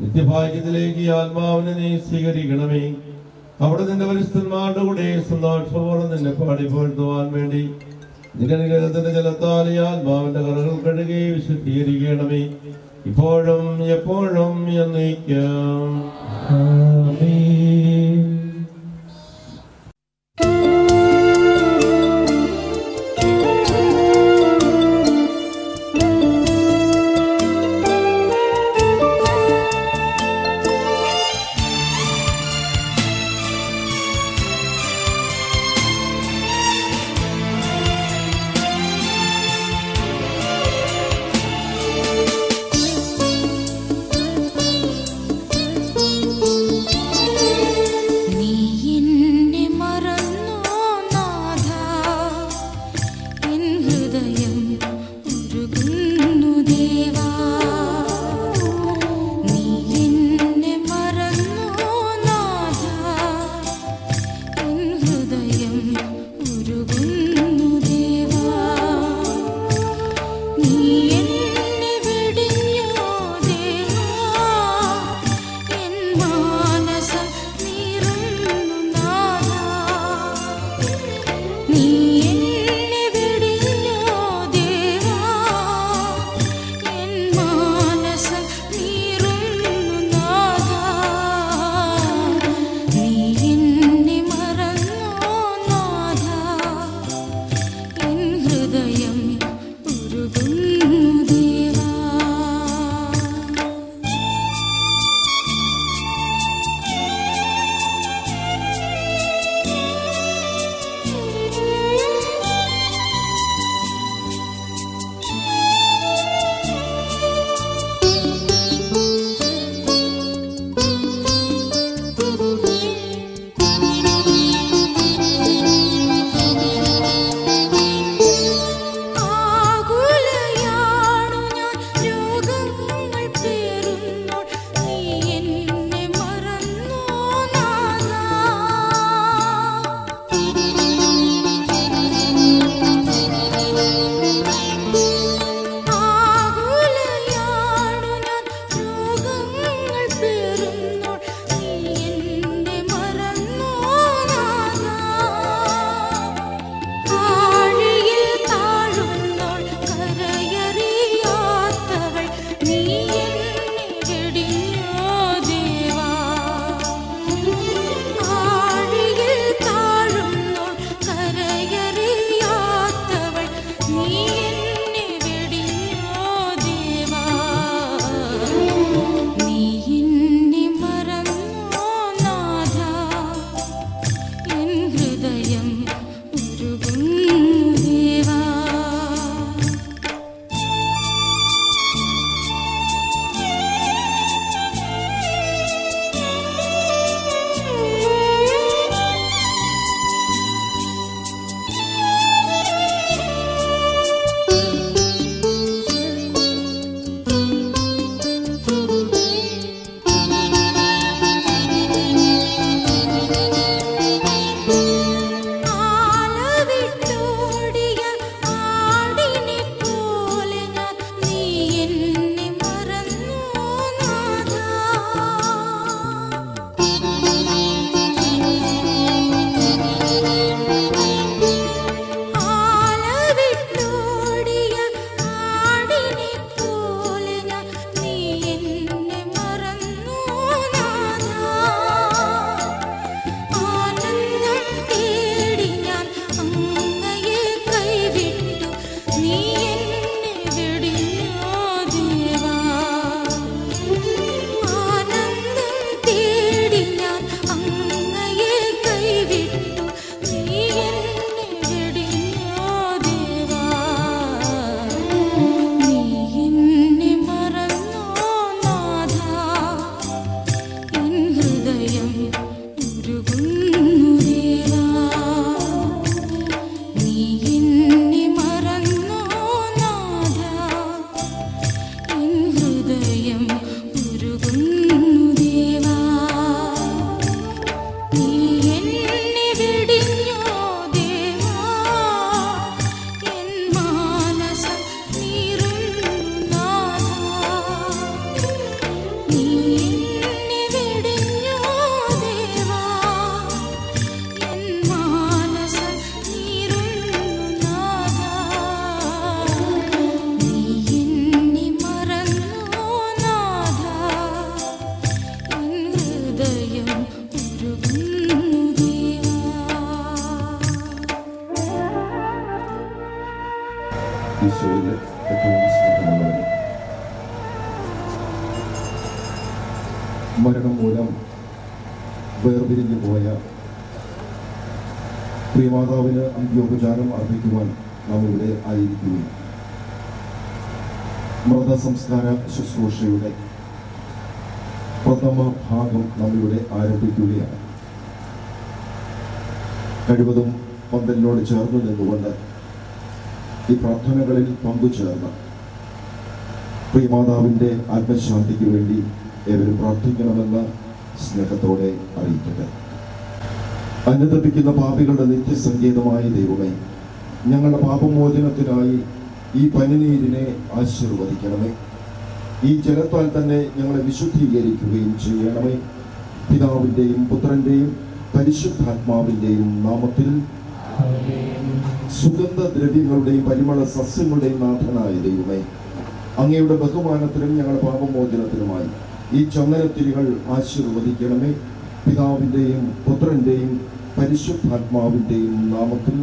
S6: നിത്യഭാഗ്യത്തിലേക്ക് ആത്മാവിനെ നീ സ്വീകരിക്കണമേ. അവിടെ നിന്റെ പരിശുദ്ധന്മാരുടെ കൂടെ സന്തോഷപൂർവ്വം നിന്നെ പാടിപ്പോഴ്ത്തുവാൻ വേണ്ടി നിന്റെ നിലത്തിന്റെ ജലത്താൽ ഈ ആത്മാവിന്റെ കറകൾ കഴുകി വിശുദ്ധീകരിക്കണമേ, ഇപ്പോഴും എപ്പോഴും എന്നേക്കും.
S1: ആമേൻ.
S4: ഈശോയിലെ ഏറ്റവും സ്നേഹമുള്ളവരെ, മരണം മൂലം വേർപിരിഞ്ഞു പോയ പ്രിയമാതാവിന് അന്ത്യോപചാരം അർപ്പിക്കുവാൻ നാം ഇവിടെ ആയിരിക്കുകയും മൃതസംസ്കാര ശുശ്രൂഷയുടെ പ്രഥമ ഭാഗം നമ്മളിവിടെ ആരംഭിക്കുകയാണ്. കഴിവതും പന്തലിനോട് ചേർന്ന് നിന്നുകൊണ്ട് ഈ പ്രാർത്ഥനകളിൽ പങ്കുചേർന്ന് പ്രിയമാതാവിൻ്റെ ആത്മശാന്തിക്ക് വേണ്ടി ഏവരും പ്രാർത്ഥിക്കണമെന്ന് സ്നേഹത്തോടെ അറിയിക്കട്ടെ. അനുതപിക്കുന്ന പാപികളുടെ നിത്യസങ്കേതമായ ദൈവമേ, ഞങ്ങളുടെ പാപമോചനത്തിനായി ഈ പനിനീരിനെ ആശീർവദിക്കണമേ. ഈ ജലത്താൽ തന്നെ ഞങ്ങളെ വിശുദ്ധീകരിക്കുകയും ചെയ്യണമേ. പിതാവിൻ്റെയും പുത്രൻ്റെയും പരിശുദ്ധാത്മാവിൻ്റെയും നാമത്തിൽ. സുഗന്ധദ്രവ്യങ്ങളുടെയും പരിമള സസ്യങ്ങളുടെയും നാഥനായ ദൈവമേ, അങ്ങയുടെ ബഹുമാനത്തിനും ഞങ്ങളുടെ പാപമോചനത്തിനുമായി ഈ ചന്ദനത്തിരികൾ ആശീർവദിക്കണമേ. പിതാവിൻ്റെയും പുത്രൻ്റെയും പരിശുദ്ധാത്മാവിൻ്റെയും നാമത്തിൽ.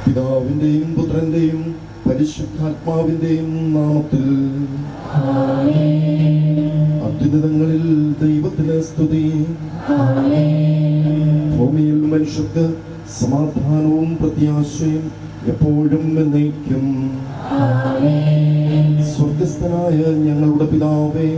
S4: പിതാവിൻ്റെയും പുത്രൻ്റെയും പരിശുദ്ധാത്മാവിൻ്റെയും നാമത്തിൽ. അത്യുന്നതങ്ങളിൽ ദൈവത്തിന് സ്തുതി. ഭൂമിയിൽ മനുഷ്യർക്ക് സമാധാനവും പ്രത്യാശയും എപ്പോഴും എന്നേക്കും. സ്വർഗസ്ഥനായ ഞങ്ങളുടെ പിതാവേ,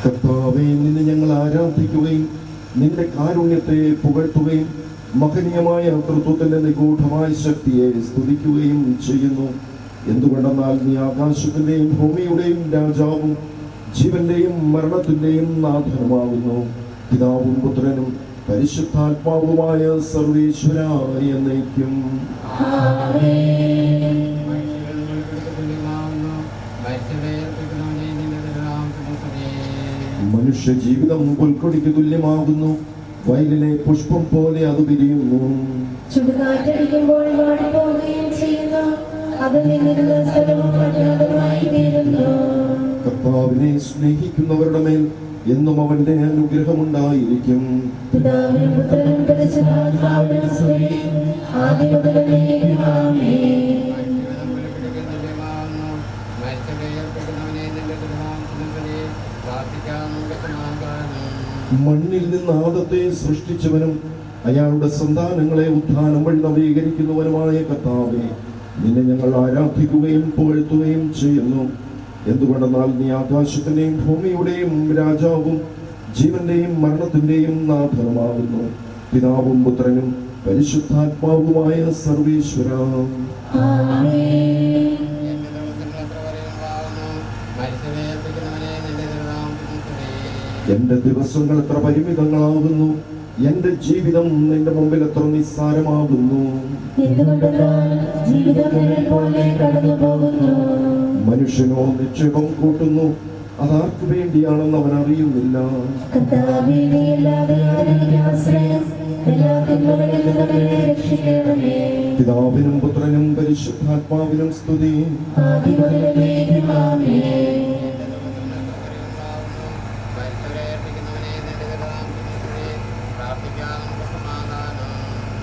S4: കർത്താവേ, നിന്നെ ഞങ്ങൾ ആരാധിക്കുകയും നിന്റെ കാരുണ്യത്തെ പുകഴ്ത്തുകയും മഹനീയമായ തൃത്വത്തിന്റെ നിഗൂഢമായ ശക്തിയെ സ്തുതിക്കുകയും ചെയ്യുന്നു. എന്തുകൊണ്ടെന്നാൽ നീ ആകാശത്തിന്റെയും ഭൂമിയുടെയും രാജാവും ജീവന്റെയും മരണത്തിന്റെയും നാഥനുമാകുന്നു. പിതാവും പുത്രനും പരിശുദ്ധാത്മാവുമായ സർവേശ്വരായ എന്നേക്കും. മനുഷ്യ ജീവിതം പുൽക്കൊടിക്ക് തുല്യമാകുന്നു, വയലിലെ പുഷ്പം പോലെ അത് വിരിയുന്നു.
S7: ചുടുകാറ്റടിക്കുമ്പോൾ വാടിപ്പോവുകയും ചെയ്യുന്നു, അത് നിന്നിരുന്ന സ്ഥലവും അജ്ഞാതമായി തീരുന്നു.
S4: കർത്താവിനെ സ്നേഹിക്കുന്നവരുടെ മേൽ എന്നും അവന്റെ അനുഗ്രഹമുണ്ടായിരിക്കും.
S7: പിതാവിനും പുത്രനും പരിശുദ്ധാത്മാവിനും സ്തുതി, ആദ്യം മുതൽ എന്നേക്കും ആമേൻ.
S4: മണ്ണിൽ നിന്ന് ആദത്തെ സൃഷ്ടിച്ചവനും അയാളുടെ സന്താനങ്ങളെ ഉത്ഥാനം വഴി നവീകരിക്കുന്നവനുമായ കർത്താവേ, നിന്നെ ഞങ്ങൾ ആരാധിക്കുകയും പുകഴ്ത്തുകയും ചെയ്യുന്നു. എന്തുകൊണ്ടെന്നാൽ നീ ആകാശത്തിന്റെയും ഭൂമിയുടെയും രാജാവും ജീവന്റെയും മരണത്തിന്റെയും നാഥനുമാകുന്നു. പിതാവും പുത്രനും പരിശുദ്ധാത്മാവുമായ സർവേശ്വര. എന്റെ ദിവസങ്ങൾ എത്ര പരിമിതങ്ങളാകുന്നു, എന്റെ ജീവിതം നിന്റെ മുമ്പിൽ എത്ര നിസ്സാരമാകുന്നു. മനുഷ്യനോ നിക്ഷേപം കൂട്ടുന്നു, അതാർക്ക് വേണ്ടിയാണെന്ന് അവൻ അറിയുന്നില്ല. പിതാവിനും പുത്രനും പരിശുദ്ധാത്മാവിനും സ്തുതി.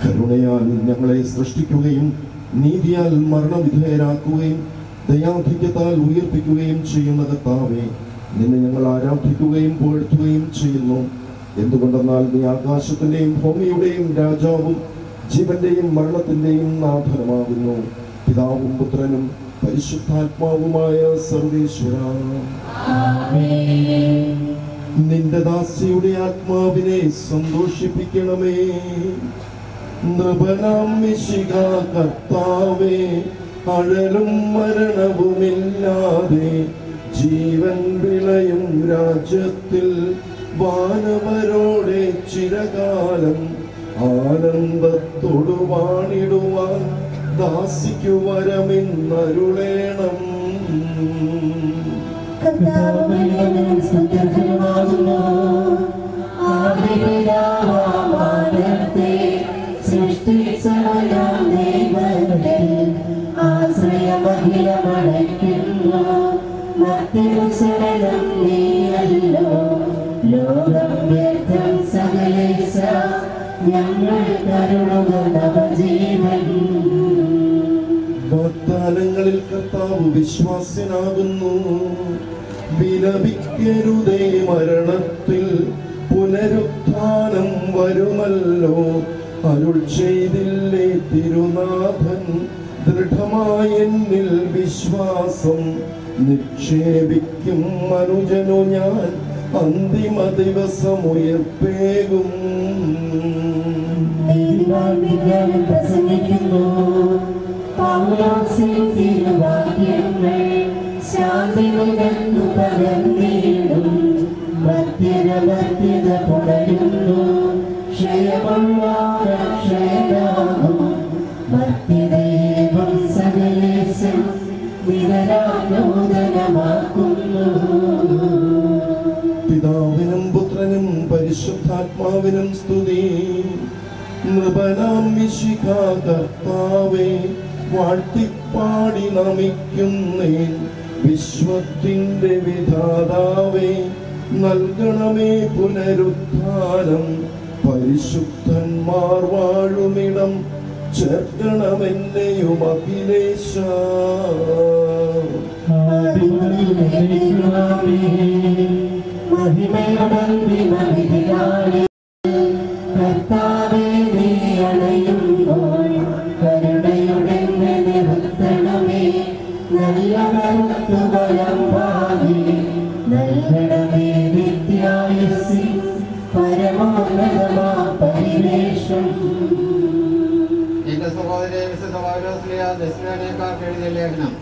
S4: കരുണയാൽ ഞങ്ങളെ സൃഷ്ടിക്കുകയും നീതിയാൽ മരണവിധേയരാക്കുകയും ദയാധിക്യത്താൽ ഉയർപ്പിക്കുകയും ചെയ്യുന്ന കർത്താവേ, നിന്നെ ഞങ്ങൾ ആരാധിക്കുകയും പുകഴ്ത്തുകയും ചെയ്യുന്നു. എന്തുകൊണ്ടെന്നാൽ നീ ആകാശത്തിന്റെയും ഭൂമിയുടെയും രാജാവും ജീവന്റെയും മരണത്തിന്റെയും നാഥനുമാകുന്നു. പിതാവും പുത്രനും പരിശുദ്ധാത്മാവുമായ സർവേശ്വര. നിന്റെ ദാസിയുടെ ആത്മാവിനെ സന്തോഷിപ്പിക്കണമേ. നൃപനാം മിശിഹ കർത്താവേ, അഴലും മരണവുമില്ലാതെ ജീവൻ വിളയും രാജ്യത്തിൽ വാനവരോടെ ചിരകാലം ആനന്ദത്തോടു വാണിടുവാൻ ദാസിക്കു വരമിന്നരുളേണം. വാഗ്ദാനങ്ങളിൽ കർത്താവ് വിശ്വാസ്യനാകുന്നു. വിലപിക്കരുതേ, മരണത്തിൽ പുനരുത്ഥാനം വരുമല്ലോ. അരുൾ ചെയ്തില്ലേ തിരുനാഥൻ, ദൃഢമായ എന്നിൽ വിശ്വാസം നിക്ഷേപിക്കും മനുജനു ഞാൻ അന്തിമ ദിവസം ഉയർപ്പേകും. പിതാവിനും പുത്രനും പരിശുദ്ധാത്മാവിനും സ്തുതി. നൃപനാം മിശിഹ കർത്താവേ, വാഴ്ത്തിപ്പാടി നമിക്കുന്നേൻ. വിശ്വത്തിന്റെ വിധാതാവേ, നൽകണമേ പുനരുത്ഥാനം. പരിശുദ്ധന്മാർ വാഴുമിടം ചേർക്കണമെന്നെയും അഖിലേശ.
S7: കർത്താവേ, നീ അണയുമ്പോൾ കരുണയുടെ നിർത്തണമേ. നല്ല കരുത്തുബലം ഭാവി നൽകണമേ. നിത്യായുസ്സിൻ പരമോന്നതമാ പരിവേഷം.
S8: എന്റെ സഹോദരനെ വിശുദ്ധ പൗലോസ്ലീഹ ദെസ്സലോനിക്കർക്ക് എഴുതിയ ലേഖനം.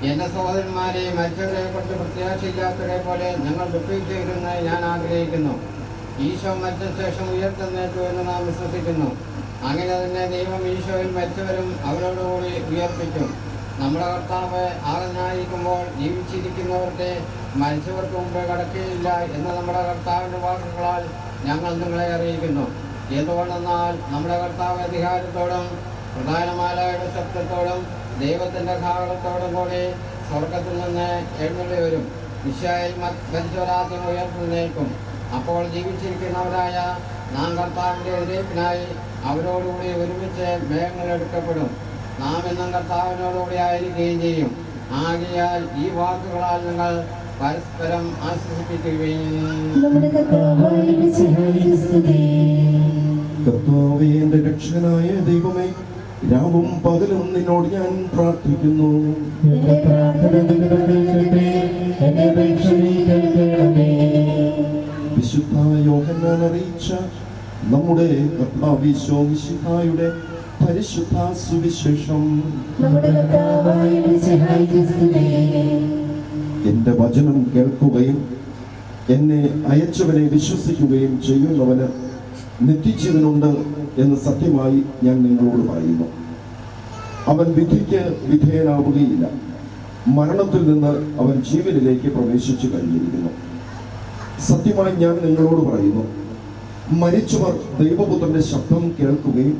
S8: എന്റെ സഹോദരന്മാരെ, മരിച്ചവരെ കുറിച്ച് പ്രത്യാശയില്ലാത്തവരെ പോലെ ഞങ്ങൾ ദുഃഖിച്ചിരുന്ന് ഞാൻ ആഗ്രഹിക്കുന്നു. ഈശോ മരിച്ച ശേഷം ഉയർത്തെഴുന്നേറ്റു എന്ന് നാം വിശ്വസിക്കുന്നു. അങ്ങനെ തന്നെ ദൈവം ഈശോയിൽ മരിച്ചവരും അവരോടുകൂടി ഉയർപ്പിക്കും. നമ്മുടെ കർത്താവ് ആഗതനായിരിക്കുമ്പോൾ ജീവിച്ചിരിക്കുന്നവർക്ക് മരിച്ചവർക്ക് മുമ്പ് കടക്കുകയില്ല എന്ന് നമ്മുടെ കർത്താവിൻ്റെ വാക്കുകളാൽ ഞങ്ങൾ നിങ്ങളെ അറിയിക്കുന്നു. എന്തുകൊണ്ടെന്നാൽ നമ്മുടെ കർത്താവ് അധികാരത്തോടും പ്രധാനമാലയുടെ ശബ്ദത്തോടും ദൈവത്തിൻ്റെ കാവളത്തോടും കൂടി സ്വർഗത്തിൽ നിന്ന് എഴുന്നള്ളി വരും. മിശിഹായിൽ മരിച്ചവരാദ്യം ഉയർത്തെഴുന്നേൽക്കും. അപ്പോൾ ജീവിച്ചിരിക്കുന്നവരായ നാം കർത്താവിൻ്റെ എതിരേൽപ്പിനായി അവരോടുകൂടി ഒരുമിച്ച് മേഘങ്ങളെടുക്കപ്പെടും. നാം എന്നും കർത്താവിനോടുകൂടി ആയിരിക്കുകയും ചെയ്യും. ആകയാൽ ഈ വാക്കുകളാൽ നിങ്ങൾ പരസ്പരം ആശ്വസിപ്പിക്കുകയും.
S4: കർത്താവേ, എന്റെ രക്ഷകനായ ദൈവമേ, രാവും പകലും നിന്നോട് ഞാൻ പ്രാർത്ഥിക്കുന്നു. വിശുദ്ധ യോഹന്നാൻ അറിയിച്ച നമ്മുടെ കർത്താവ് ഈശോ മിശിഹായുടെ പരിശുദ്ധ സുവിശേഷം. എന്റെ വചനം കേൾക്കുകയും എന്നെ അയച്ചവനെ വിശ്വസിക്കുകയും ചെയ്യുന്നവന് നിത്യജീവനുണ്ട് എന്ന് സത്യമായി ഞാൻ നിങ്ങളോട് പറയുന്നു. അവൻ വിധിക്ക് വിധേയനാവുകയില്ല, മരണത്തിൽ നിന്ന് അവൻ ജീവനിലേക്ക് പ്രവേശിച്ചു കഴിഞ്ഞിരിക്കുന്നു. സത്യമായി ഞാൻ നിങ്ങളോട് പറയുന്നു, മരിച്ചവർ ദൈവപുത്രന്റെ ശബ്ദം കേൾക്കുകയും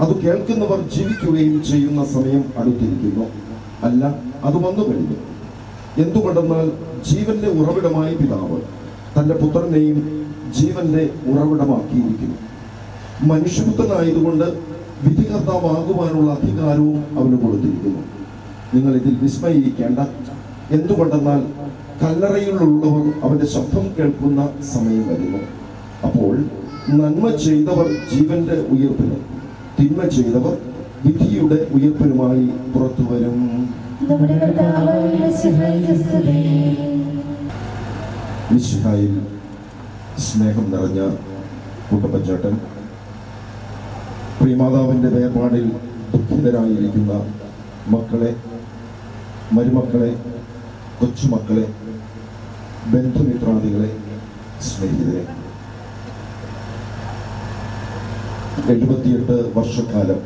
S4: അത് കേൾക്കുന്നവർ ജീവിക്കുകയും ചെയ്യുന്ന സമയം അടുത്തിരിക്കുന്നു. അല്ല, അത് വന്നു കഴിഞ്ഞു. എന്തുകൊണ്ടെന്നാൽ ജീവന്റെ ഉറവിടമായ പിതാവ് തന്റെ പുത്രനെയും ജീവന്റെ ഉറവിടമാക്കിയിരിക്കുന്നു. മനുഷ്യപുത്രനായതുകൊണ്ട് വിധികർത്താവാകുവാനുള്ള അധികാരവും അവന് കൊടുത്തിരിക്കുന്നു. നിങ്ങൾ ഇതിൽ വിസ്മയിക്കേണ്ട. എന്തുകൊണ്ടെന്നാൽ കല്ലറയിലുള്ളവർ അവന്റെ ശബ്ദം കേൾക്കുന്ന സമയം വരുന്നു. അപ്പോൾ നന്മ ചെയ്തവർ ജീവന്റെ ഉയർപ്പിനും തിന്മ ചെയ്തവർ വിധിയുടെ ഉയർപ്പിനുമായി പുറത്തു വരും. മിശിഹായിൽ സ്നേഹം നിറഞ്ഞ കുട്ടപ്പച്ചേട്ടൻ, പ്രിയമാതാവിൻ്റെ വേർപാടിൽ ദുഃഖിതരായിരിക്കുന്ന മക്കളെ, മരുമക്കളെ, കൊച്ചുമക്കളെ, ബന്ധുമിത്രാദികളെ, സ്നേഹിതരെ, 78 വർഷക്കാലം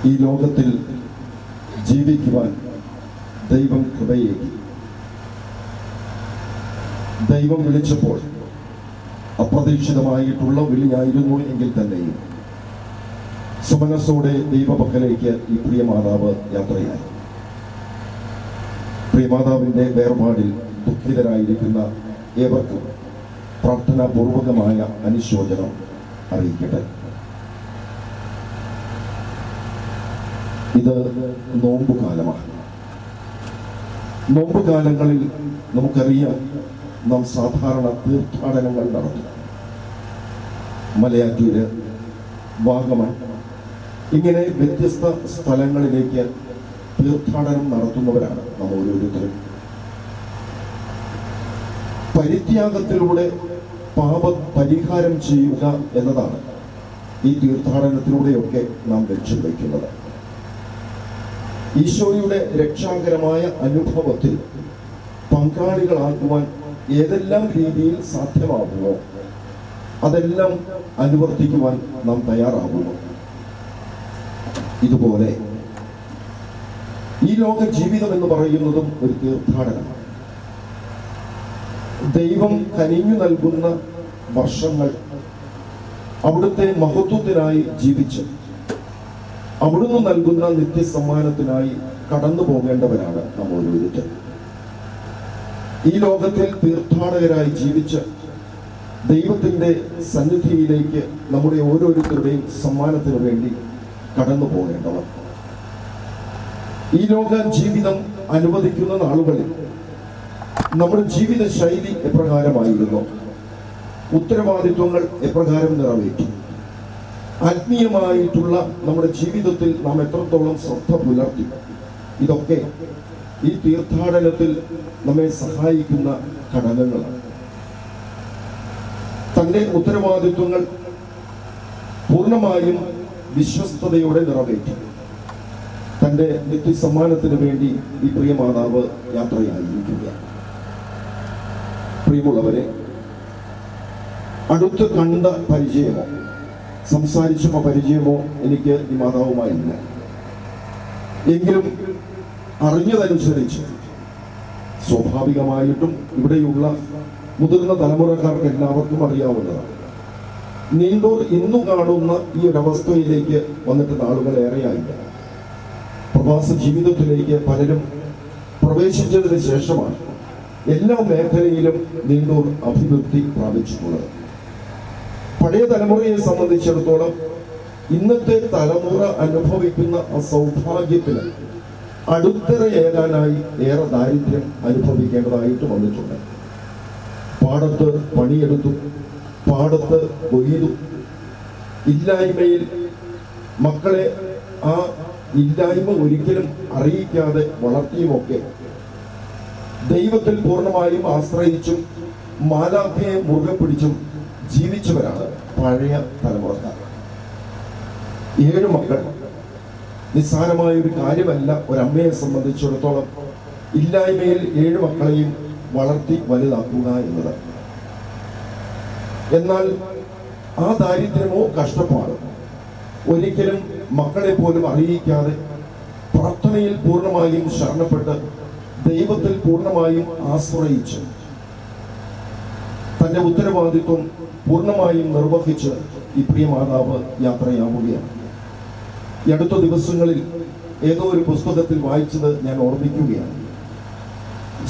S4: ഈ ലോകത്തിൽ ജീവിക്കുവാൻ ദൈവം കൃപയേകി. ദൈവം വിളിച്ചപ്പോൾ അപ്രതീക്ഷിതമായിട്ടുള്ള വിളിയായിരുന്നു എങ്കിൽ തന്നെയും സുമനസ്സോടെ ദൈവപക്കലേക്ക് ഈ പ്രിയമാതാവ് യാത്രയായി. പ്രിയമാതാവിൻ്റെ വേർപാടിൽ ദുഃഖിതരായിരിക്കുന്ന ഏവർക്കും പ്രാർത്ഥനാപൂർവകമായ അനുശോചനം അറിയിക്കട്ടെ. ഇത് നോമ്പുകാലമാണ്. നോമ്പുകാലങ്ങളിൽ നമുക്കറിയാം, നാം സാധാരണ തീർത്ഥാടനങ്ങൾ നടത്തും. മലയാറ്റൂര്, വാഗമൺ, ഇങ്ങനെ വ്യത്യസ്ത സ്ഥലങ്ങളിലേക്ക് തീർത്ഥാടനം നടത്തുന്നവരാണ് നാം ഓരോരുത്തരും. പരിത്യാഗത്തിലൂടെ പാപ പരിഹാരം ചെയ്യുക എന്നതാണ് ഈ തീർത്ഥാടനത്തിലൂടെയൊക്കെ നാം ലക്ഷ്യം വയ്ക്കുന്നത്. ഈശോയുടെ രക്ഷാകരമായ അനുഭവത്തിൽ പങ്കാളികളാക്കുവാൻ ഏതെല്ലാം രീതിയിൽ സാധ്യമാകുമോ അതെല്ലാം അനുവർത്തിക്കുവാൻ നാം തയ്യാറാകുന്നു. ഇതുപോലെ ഈ ലോക ജീവിതം എന്ന് പറയുന്നതും ഒരു തീർത്ഥാടനമാണ്. ദൈവം കനിഞ്ഞു നൽകുന്ന വർഷങ്ങൾ അവിടുത്തെ മഹത്വത്തിനായി ജീവിച്ച് അവിടുന്ന് നൽകുന്ന നിത്യസമ്മാനത്തിനായി കടന്നു പോകേണ്ടവരാണ് നാം ഓരോരുത്തരും. ഈ ലോകത്തിൽ തീർത്ഥാടകരായി ജീവിച്ച് ദൈവത്തിൻ്റെ സന്നിധിയിലേക്ക് നമ്മുടെ ഓരോരുത്തരുടെയും സമ്മാനത്തിന് വേണ്ടി കടന്നു പോകേണ്ടവർ. ഈ ലോക ജീവിതം അനുവദിക്കുന്ന നാളുകളിൽ നമ്മുടെ ജീവിത ശൈലി എപ്രകാരമായിരുന്നു, ഉത്തരവാദിത്വങ്ങൾ എപ്രകാരം നിറവേറ്റി, ആത്മീയമായിട്ടുള്ള നമ്മുടെ ജീവിതത്തിൽ നാം എത്രത്തോളം ശ്രദ്ധ പുലർത്തി, ഇതൊക്കെ ഈ തീർത്ഥാടനത്തിൽ നമ്മെ സഹായിക്കുന്ന ഘടകങ്ങളാണ്. തൻ്റെ ഉത്തരവാദിത്വങ്ങൾ പൂർണ്ണമായും വിശ്വസ്തയോടെ നിറവേറ്റി തൻ്റെ നിത്യസമ്മാനത്തിന് വേണ്ടി ഈ പ്രിയമാതാവ് യാത്രയായിരിക്കുകയാണ്. പ്രിയമുള്ളവരെ, അടുത്ത് കണ്ട പരിചയമോ സംസാരിച്ചമോ പരിചയമോ എനിക്ക് ഈ മാതാവുമായില്ല. എങ്കിലും അറിഞ്ഞതനുസരിച്ച് സ്വാഭാവികമായിട്ടും ഇവിടെയുള്ള മുതിർന്ന തലമുറക്കാർക്ക് എല്ലാവർക്കും അറിയാവുന്നതാണ്. നീണ്ടൂർ ഇന്നു കാണുന്ന ഈ ഒരവസ്ഥയിലേക്ക് വന്നിട്ട് നാളുകളേറെയായില്ല. പ്രവാസ ജീവിതത്തിലേക്ക് പലരും പ്രവേശിച്ചതിന് ശേഷമാണ് എല്ലാ മേഖലയിലും നീണ്ടൂർ അഭിവൃദ്ധി പ്രാപിച്ചിട്ടുള്ളത്. പഴയ തലമുറയെ സംബന്ധിച്ചിടത്തോളം ഇന്നത്തെ തലമുറ അനുഭവിക്കുന്ന ആ സൗഭാഗ്യത്തിന് അടുത്തറയേകാനായി ഏറെ ദാരിദ്ര്യം അനുഭവിക്കേണ്ടതായിട്ട് വന്നിട്ടുണ്ട്. പാടത്ത് പണിയെടുത്തു, പാടത്ത് കൊയ്തു, ഇല്ലായ്മയിൽ മക്കളെ ആ ഇല്ലായ്മ ഒരിക്കലും അറിയിക്കാതെ വളർത്തിയുമൊക്കെ ദൈവത്തിൽ പൂർണ്ണമായും ആശ്രയിച്ചും മാലാഖയെ മുറുകെ പിടിച്ചും ജീവിച്ചവരാണ് പഴയ തലമുറക്കാർ. 7 മക്കൾ നിസ്സാരമായ ഒരു കാര്യമല്ല ഒരമ്മയെ സംബന്ധിച്ചിടത്തോളം. ഇല്ലായ്മയിൽ 7 മക്കളെയും വളർത്തി വലുതാക്കുക എന്നത്. എന്നാൽ ആ ദാരിദ്ര്യമോ കഷ്ടപ്പാടോ ഒരിക്കലും മക്കളെ പോലും അറിയിക്കാതെ പ്രാർത്ഥനയിൽ പൂർണ്ണമായും ശരണപ്പെട്ട് ദൈവത്തിൽ പൂർണ്ണമായും ആശ്രയിച്ച് തൻ്റെ ഉത്തരവാദിത്വം പൂർണ്ണമായും നിർവഹിച്ച് ഈ പ്രിയമാതാവ് യാത്രയാവുകയാണ്. ഈ അടുത്ത ദിവസങ്ങളിൽ ഏതോ ഒരു പുസ്തകത്തിൽ വായിച്ചത് ഞാൻ ഓർമ്മിക്കുകയാണ്.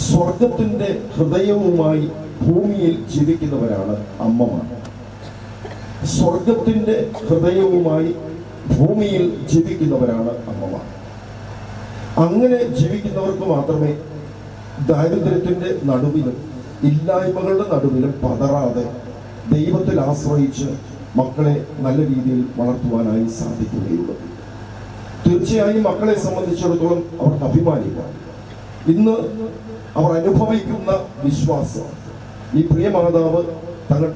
S4: സ്വർഗത്തിൻ്റെ ഹൃദയവുമായി ഭൂമിയിൽ ജീവിക്കുന്നവരാണ് അമ്മമാർ. സ്വർഗത്തിൻ്റെ ഹൃദയവുമായി ഭൂമിയിൽ ജീവിക്കുന്നവരാണ് അമ്മമാർ. അങ്ങനെ ജീവിക്കുന്നവർക്ക് മാത്രമേ ദാരിദ്ര്യത്തിൻ്റെ നടുവിലും ഇല്ലായ്മകളുടെ നടുവിലും പതറാതെ ദൈവത്തിൽ ആശ്രയിച്ച് മക്കളെ നല്ല രീതിയിൽ വളർത്തുവാനായി സാധിക്കുകയുള്ളൂ. തീർച്ചയായും മക്കളെ സംബന്ധിച്ചിടത്തോളം അവർക്ക് അഭിമാനിക്കാം. ഇന്ന് അവർ അനുഭവിക്കുന്ന വിശ്വാസം ഈ പ്രിയമാതാവ്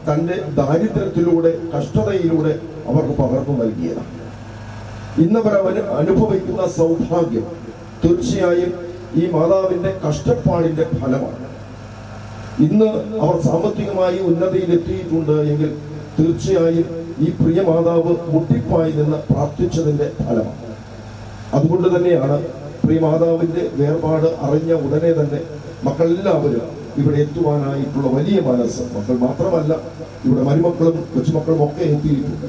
S4: തൻ്റെ ദാരിദ്ര്യത്തിലൂടെ കഷ്ടതയിലൂടെ അവർക്ക് പകർന്നു നൽകിയതാണ്. ഇന്നവർ അനുഭവിക്കുന്ന സൗഭാഗ്യം തീർച്ചയായും ഈ മാതാവിൻ്റെ കഷ്ടപ്പാടിൻ്റെ ഫലമാണ്. ഇന്ന് അവർ സാമ്പത്തികമായി ഉന്നതിയിലെത്തിയിട്ടുണ്ട് എങ്കിൽ തീർച്ചയായും ഈ പ്രിയ മാതാവ് മുട്ടിപ്പായി നിന്ന് പ്രാർത്ഥിച്ചതിൻ്റെ ഫലമാണ്. അതുകൊണ്ട് തന്നെയാണ് പ്രിയ മാതാവിൻ്റെ വേർപാട് അറിഞ്ഞ ഉടനെ തന്നെ മക്കളെല്ലാവരും ഇവിടെ എത്തുവാനായിട്ടുള്ള വലിയ മനസ്സ്. മക്കൾ മാത്രമല്ല, ഇവിടെ മരുമക്കളും കൊച്ചുമക്കളും ഒക്കെ എത്തിയിട്ടുണ്ട്.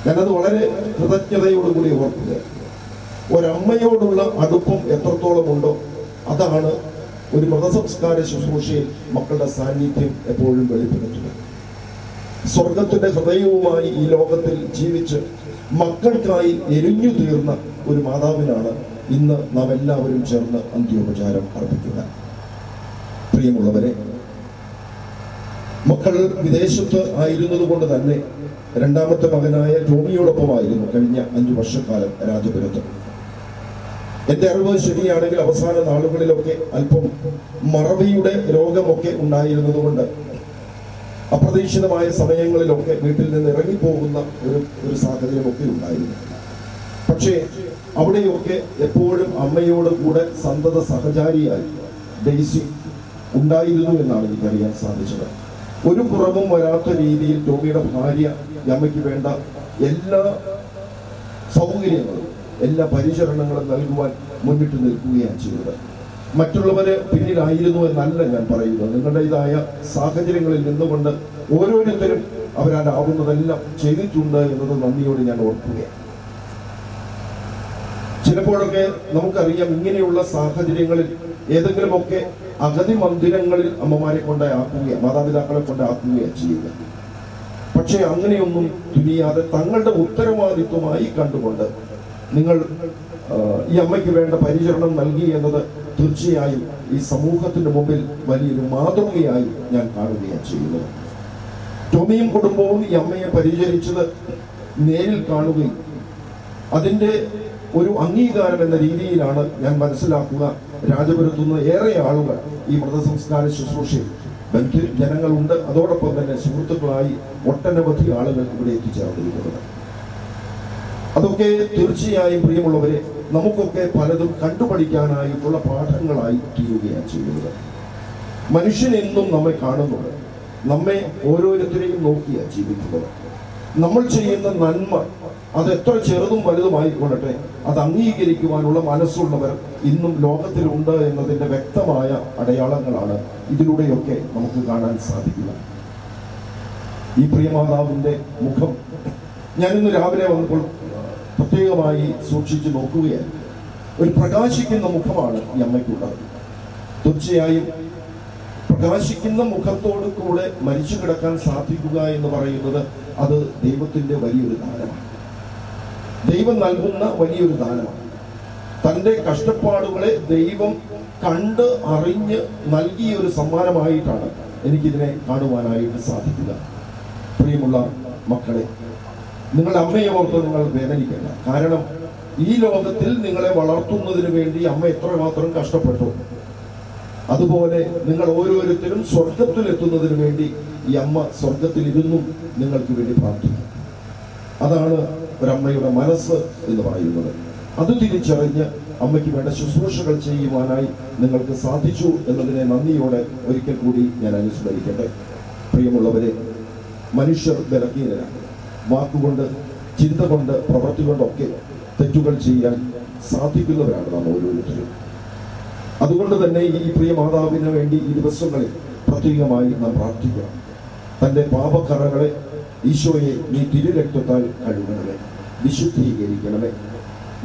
S4: ഞാനത് വളരെ കൃതജ്ഞതയോടുകൂടി ഓർക്കുക. ഒരമ്മയോടുള്ള അടുപ്പം എത്രത്തോളം ഉണ്ടോ അതാണ് ഒരു മൃതസംസ്കാര ശുശ്രൂഷയിൽ മക്കളുടെ സാന്നിധ്യം എപ്പോഴും വെളിപ്പെടുത്തുന്നത്. സ്വർഗത്തിന്റെ ഹൃദയവുമായി ഈ ലോകത്തിൽ ജീവിച്ച് മക്കൾക്കായി എരിഞ്ഞു തീർന്ന ഒരു മാതാവിനാണ് ഇന്ന് നാം എല്ലാവരും ചേർന്ന് അന്ത്യോപചാരം അർപ്പിക്കുക. പ്രിയമുള്ളവരെ, മക്കൾ വിദേശത്ത് ആയിരുന്നത് കൊണ്ട് തന്നെ രണ്ടാമത്തെ മകനായ ടോമിയോടൊപ്പമായിരുന്നു കഴിഞ്ഞ 5 വർഷക്കാലം രാജപുരത്ത്. എന്റെ അറിവ് ശരിയാണെങ്കിൽ അവസാന നാളുകളിലൊക്കെ അല്പം മറവിയുടെ രോഗമൊക്കെ ഉണ്ടായിരുന്നത് കൊണ്ട് അപ്രതീക്ഷിതമായ സമയങ്ങളിലൊക്കെ വീട്ടിൽ നിന്ന് ഇറങ്ങിപ്പോകുന്ന ഒരു സാഹചര്യമൊക്കെ ഉണ്ടായിരുന്നു. പക്ഷേ അവിടെയൊക്കെ എപ്പോഴും അമ്മയോട് കൂടെ സന്തത സഹചാരിയായി ഡെയ്സി ഉണ്ടായിരുന്നു എന്നാണ് എനിക്കറിയാൻ സാധിച്ചത്. ഒരു കുറവും വരാത്ത രീതിയിൽ ടോമിയുടെ ഭാര്യ അമ്മയ്ക്ക് വേണ്ട എല്ലാ സൗകര്യങ്ങളും എല്ലാ പരിചരണങ്ങളും നൽകുവാൻ മുന്നിട്ട് നിൽക്കുകയാണ് ചെയ്തത്. മറ്റുള്ളവര് പിന്നിലായിരുന്നു എന്നല്ല ഞാൻ പറയുന്നത്. നിങ്ങളുടേതായ സാഹചര്യങ്ങളിൽ നിന്നുകൊണ്ട് ഓരോരുത്തരും അവരാലാവുന്നതെല്ലാം ചെയ്തിട്ടുണ്ട് എന്നത് നന്ദിയോട് ഞാൻ ഓർക്കുകയാണ്. ചിലപ്പോഴൊക്കെ നമുക്കറിയാം, ഇങ്ങനെയുള്ള സാഹചര്യങ്ങളിൽ ഏതെങ്കിലുമൊക്കെ അഗതി മന്ദിരങ്ങളിൽ അമ്മമാരെ കൊണ്ടാക്കുകയാണ്, മാതാപിതാക്കളെ കൊണ്ടാക്കുകയാണ് ചെയ്യുക. പക്ഷെ അങ്ങനെയൊന്നും തുനിയാതെ തങ്ങളുടെ ഉത്തരവാദിത്വമായി കണ്ടുകൊണ്ട് നിങ്ങൾ ഈ അമ്മയ്ക്ക് വേണ്ട പരിചരണം നൽകി എന്നത് തീർച്ചയായും ഈ സമൂഹത്തിന്റെ മുമ്പിൽ വലിയൊരു മാതൃകയായി ഞാൻ കാണുകയാണ് ചെയ്യുന്നത്. ടോമിയും കുടുംബവും ഈ അമ്മയെ പരിചരിച്ചത് നേരിൽ കാണുകയും അതിൻ്റെ ഒരു അംഗീകാരം എന്ന രീതിയിലാണ് ഞാൻ മനസ്സിലാക്കുക. രാജപുരത്തുനിന്ന് ഏറെ ആളുകൾ ഈ മൃതസംസ്കാര ശുശ്രൂഷയിൽ ജനങ്ങളുണ്ട്. അതോടൊപ്പം തന്നെ സുഹൃത്തുക്കളായി ഒട്ടനവധി ആളുകൾ ഇവിടെ എത്തിച്ചേർന്നിരിക്കുന്നത്. അതൊക്കെ തീർച്ചയായും പ്രിയമുള്ളവരെ നമുക്കൊക്കെ പലതും കണ്ടുപഠിക്കാനായിട്ടുള്ള പാഠങ്ങളായി തീരുകയാണ് ചെയ്യുന്നത്. മനുഷ്യൻ എന്നും നമ്മെ കാണുന്നത്, നമ്മെ ഓരോരുത്തരെയും നോക്കിയാണ് ജീവിക്കുന്നത്. നമ്മൾ ചെയ്യുന്ന നന്മ അത് എത്ര ചെറുതും വലുതുമായിക്കൊള്ളട്ടെ, അത് അംഗീകരിക്കുവാനുള്ള മനസ്സുള്ളവർ ഇന്നും ലോകത്തിലുണ്ട് എന്നതിൻ്റെ വ്യക്തമായ അടയാളങ്ങളാണ് ഇതിലൂടെയൊക്കെ നമുക്ക് കാണാൻ സാധിക്കുക. ഈ പ്രിയമാതാവിൻ്റെ മുഖം ഞാനിന്ന് രാവിലെ വന്നപ്പോൾ പ്രത്യേകമായി സൂക്ഷിച്ചു നോക്കുകയാണ്. ഒരു പ്രകാശിക്കുന്ന മുഖമാണ് ഈ അമ്മയ്ക്കുള്ളത്. തീർച്ചയായും പ്രകാശിക്കുന്ന മുഖത്തോടു കൂടെ മരിച്ചു കിടക്കാൻ സാധിക്കുക എന്ന് പറയുന്നത് അത് ദൈവത്തിൻ്റെ വലിയൊരു ദാനമാണ്. ദൈവം നൽകുന്ന വലിയൊരു ദാനമാണ്. തൻ്റെ കഷ്ടപ്പാടുകളെ ദൈവം കണ്ട് അറിഞ്ഞ് നൽകിയ ഒരു സമ്മാനമായിട്ടാണ് എനിക്കിതിനെ കാണുവാനായിട്ട് സാധിക്കുക. പ്രിയമുള്ള മക്കളെ, നിങ്ങളുടെ അമ്മയെ ഓർത്ത് നിങ്ങൾ വേദനിക്കണ്ട. കാരണം ഈ ലോകത്തിൽ നിങ്ങളെ വളർത്തുന്നതിന് വേണ്ടി അമ്മ എത്രമാത്രം കഷ്ടപ്പെട്ടു, അതുപോലെ നിങ്ങൾ ഓരോരുത്തരും സ്വർഗത്തിലെത്തുന്നതിന് വേണ്ടി ഈ അമ്മ സ്വർഗത്തിലിരുന്നും നിങ്ങൾക്ക് വേണ്ടി പ്രാർത്ഥിക്കും. അതാണ് ഒരമ്മയുടെ മനസ്സ് എന്ന് പറയുന്നത്. അത് തിരിച്ചറിഞ്ഞ് അമ്മയ്ക്ക് വേണ്ട ശുശ്രൂഷകൾ ചെയ്യുവാനായി നിങ്ങൾക്ക് സാധിച്ചു എന്നതിനെ നന്ദിയോടെ ഒരിക്കൽ കൂടി ഞാൻ അനുസ്മരിക്കട്ടെ. പ്രിയമുള്ളവരെ, മനുഷ്യർ ബലഹീനരാണ്. വാക്കുകൊണ്ട്, ചിന്ത കൊണ്ട്, പ്രവൃത്തി കൊണ്ടൊക്കെ തെറ്റുകൾ ചെയ്യാൻ സാധിക്കുന്നവരാണ് നാം ഓരോരുത്തരും. അതുകൊണ്ട് തന്നെ ഈ പ്രിയ മാതാവിന് വേണ്ടി ഈ ദിവസങ്ങളിൽ പ്രത്യേകമായി നാം പ്രാർത്ഥിക്കണം. തൻ്റെ പാപക്കറകളെ ഈശോയെ നീ തിരുരക്തത്താൽ കഴുകണമേ, വിശുദ്ധീകരിക്കണമേ,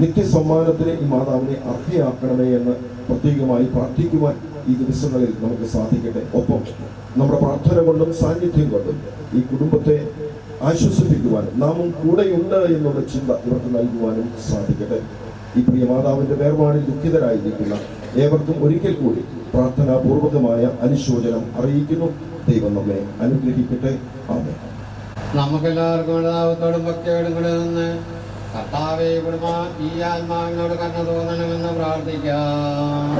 S4: നിത്യസമ്മാനത്തിന് ഈ മാതാവിനെ അർഹയാക്കണമേ എന്ന് പ്രത്യേകമായി പ്രാർത്ഥിക്കുവാൻ ഈ ദിവസങ്ങളിൽ നമുക്ക് സാധിക്കട്ടെ. ഒപ്പം നമ്മുടെ പ്രാർത്ഥന കൊണ്ടും സാന്നിധ്യം കൊണ്ടും ഈ കുടുംബത്തെ ആശ്വസിപ്പിക്കുവാനും നാമും കൂടെയുണ്ട് എന്നുള്ള ചിന്ത ഇവർക്ക് നൽകുവാനും സാധിക്കട്ടെ. ഈ പ്രിയ മാതാവിന്റെ വേർപാടിൽ ദുഃഖിതരായിരിക്കുന്ന ഏവർക്കും ഒരിക്കൽ കൂടി പ്രാർത്ഥനാപൂർവകമായ അനുശോചനം അറിയിക്കുന്നു. ദൈവം നമ്മെ അനുഗ്രഹിക്കട്ടെ. ആമേൻ.
S8: നമുക്കെല്ലാവർക്കും ദൈവത്തോടും ഭക്തിയോടും കൂടെ നിന്ന് കർത്താവേ, ഈ ആത്മാവിനോട് കരുണ തോന്നണമെന്ന് പ്രാർത്ഥിക്കാം.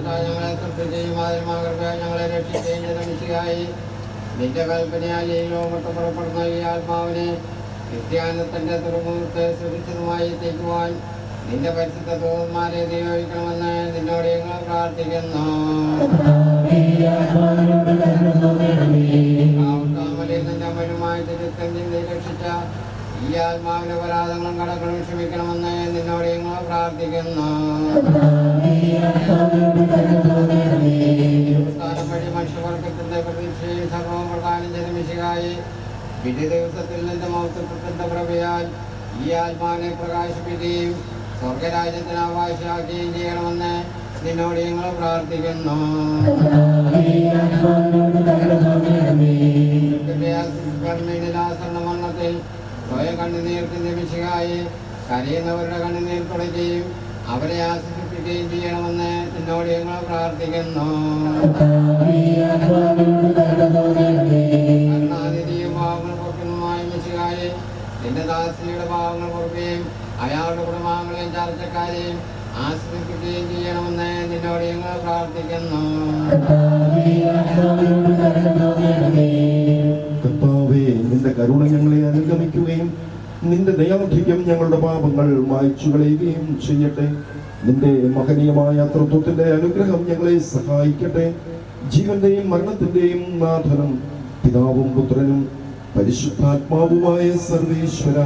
S8: ഞങ്ങളെ സൃഷ്ടിക്കുകയും മിശിഹായി നിന്റെ കൽപ്പനയാൽ ഈ ലോകത്ത് പുറപ്പെടുന്ന ഈ ആത്മാവിനെ ക്രിസ്ത്യാനത്തിന്റെ തുറമുഖത്ത് സുരക്ഷിതമായി എത്തിക്കുവാൻ നിന്റെ പരിശുദ്ധ ദൂതന്മാരെ നിയോഗിക്കണമെന്ന് നിന്നോട് ഞങ്ങൾ പ്രാർത്ഥിക്കുന്നു. നിന്റെ അമ്മനുമായി തിരുത്തഞ്ചിനെ രക്ഷിച്ച ഈ ആത്മാവിന്റെ അപരാധങ്ങളും കടങ്ങളും ക്ഷമിക്കണമെന്ന് നിന്നോട് ഞങ്ങൾ പ്രാർത്ഥിക്കുന്നു. വഴി മനുഷ്യവർഗത്തിന്റെ പ്രതീക്ഷയിൽ സർവ്വം പ്രധാനം ചെയ്ത മിശിഹായി വിധി ദിവസത്തിൽ നിന്റെ മഹത്വത്തിന്റെ പ്രഭയാൽ ഈ ആത്മാവിനെ പ്രകാശിപ്പിക്കുകയും സ്വർഗരാജ്യത്തിന് അവകാശമാക്കുകയും ചെയ്യണമെന്ന് നിന്നോട് ഞങ്ങൾ പ്രാർത്ഥിക്കുന്നു. മരണത്തിൽ സ്വയം കണ്ണുനീർത്തിന്റെ മിശിഹായി കരയുന്നവരുടെ കണ്ണുനീർ തുടയ്ക്കുകയും അവരെ ആശ്വസിപ്പിക്കുകയും ചെയ്യണമെന്ന് നിന്നോട് ഞങ്ങൾ പ്രാർത്ഥിക്കുന്നു. കരുണാനിധിയും പാവങ്ങൾ പൊറുക്കുന്നതുമായ മിശിഹായി നിന്റെ ദാസിയുടെ പാവങ്ങൾ പൊറുക്കുകയും അയാളുടെ കുടുംബാംഗങ്ങളെയും ചർച്ചക്കാരെയും ആശ്വസിപ്പിക്കുകയും ചെയ്യണമെന്ന് നിന്നോട് ഞങ്ങൾ പ്രാർത്ഥിക്കുന്നു.
S4: കർത്താവേ, നിന്റെ കരുണ ഞങ്ങളെ അനുഗമിക്കുകയും നിന്റെ ദയാധിക്യം ഞങ്ങളുടെ പാപങ്ങൾ മായ്ച്ചു കളയുകയും ചെയ്യട്ടെ. നിന്റെ മഹനീയമായ തൃത്വത്തിന്റെ അനുഗ്രഹം ഞങ്ങളെ സഹായിക്കട്ടെ. ജീവന്റെയും മരണത്തിന്റെയും നാഥനും പിതാവും പുത്രനും പരിശുദ്ധാത്മാവുമായ സർവേശ്വര,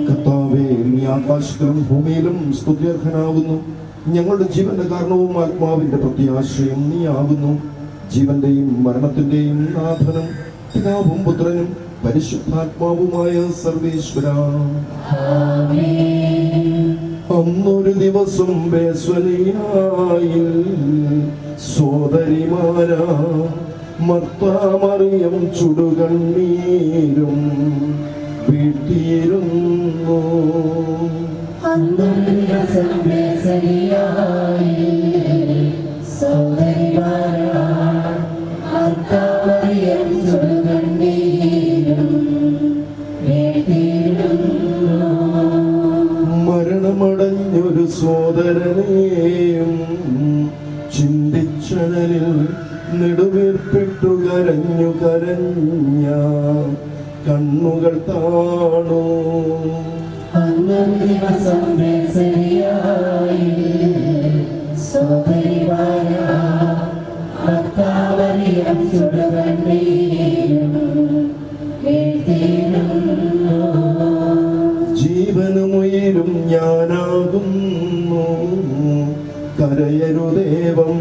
S4: കർത്താവേ, നീ ആകാശത്തിലും ഭൂമിയിലും സ്തുത്യർഹനാകുന്നു. ഞങ്ങളുടെ ജീവന്റെ കാരണവും ആത്മാവിന്റെ പ്രത്യാശയും നീ ആകുന്നു. ജീവന്റെയും മരണത്തിന്റെയും നാഥനും പിതാവും പുത്രനും പരിശുദ്ധാത്മാവുമായ സർവേശ്വര, അന്നൊരു ദിവസം ബേസ്വനിയായിൽ സോദരിമാരാ മർത്താമറിയം ചുടുകണ്ണീരും വീട്ടിയിരുന്നു. മരണമടഞ്ഞൊരു സോദരനെയും ചിന്തിച്ചതിൽ നെടുവീർപ്പിട്ടു കരഞ്ഞു കരഞ്ഞ കണ്ണുകൾ താണു. ജീവനുമുയരും ഞാനാകുന്നു, കരയരുദേവം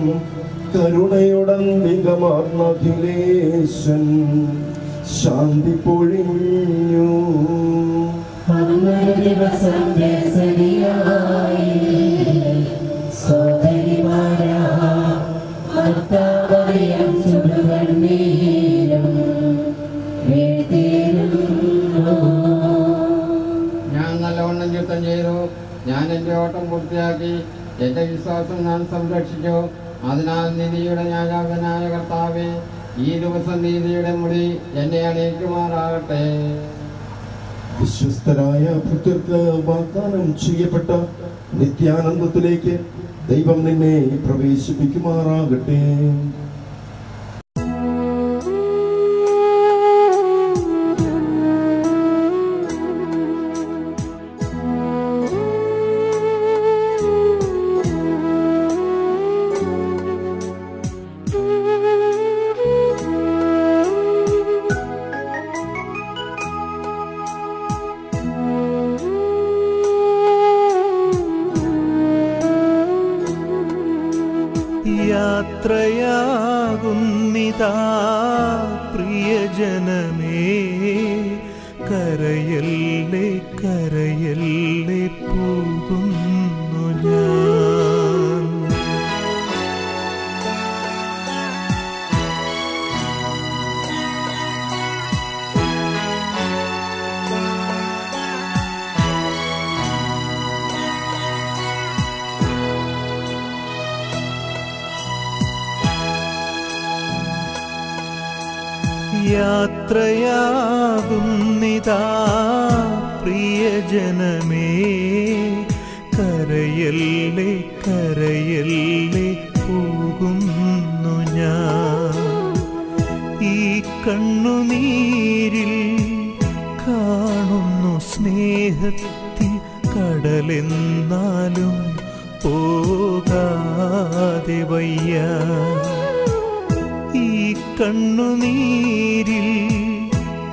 S4: കരുണയുടന്തികമാർന്നഖിലേശൻ ശാന്തി പൊഴിഞ്ഞു.
S8: ഞാൻ നല്ലവണ്ണം യുദ്ധം ചെയ്തു, ഞാൻ എൻ്റെ ഓട്ടം പൂർത്തിയാക്കി, എൻ്റെ വിശ്വാസം ഞാൻ സംരക്ഷിച്ചു. അതിനാൽ നീതിയുടെ ന്യായാധിപനായ കർത്താവേ, ഈ ദിവസം നീതിയുടെ മുടി എന്നെ അണിയിക്കുമാറാകട്ടെ.
S4: വിശ്വസ്തരായ ഭക്തർക്ക് വാഗ്ദാനം ചെയ്യപ്പെട്ട നിത്യാനന്ദത്തിലേക്ക് ദൈവം നിന്നെ പ്രവേശിപ്പിക്കുമാറാകട്ടെ.
S5: യാത്രയാകുന്നിതാ പ്രിയജനമേ, കരയല്ലേ കരയല്ലേ പോകുന്നു ഞാൻ. യാത്രയാകുന്നിതാ പ്രിയജനമേ, കരയല്ലേ കരയല്ലേ കടലെന്നാലും പോകാതെ വയ്യ. ഈ കണ്ണുനീരിൽ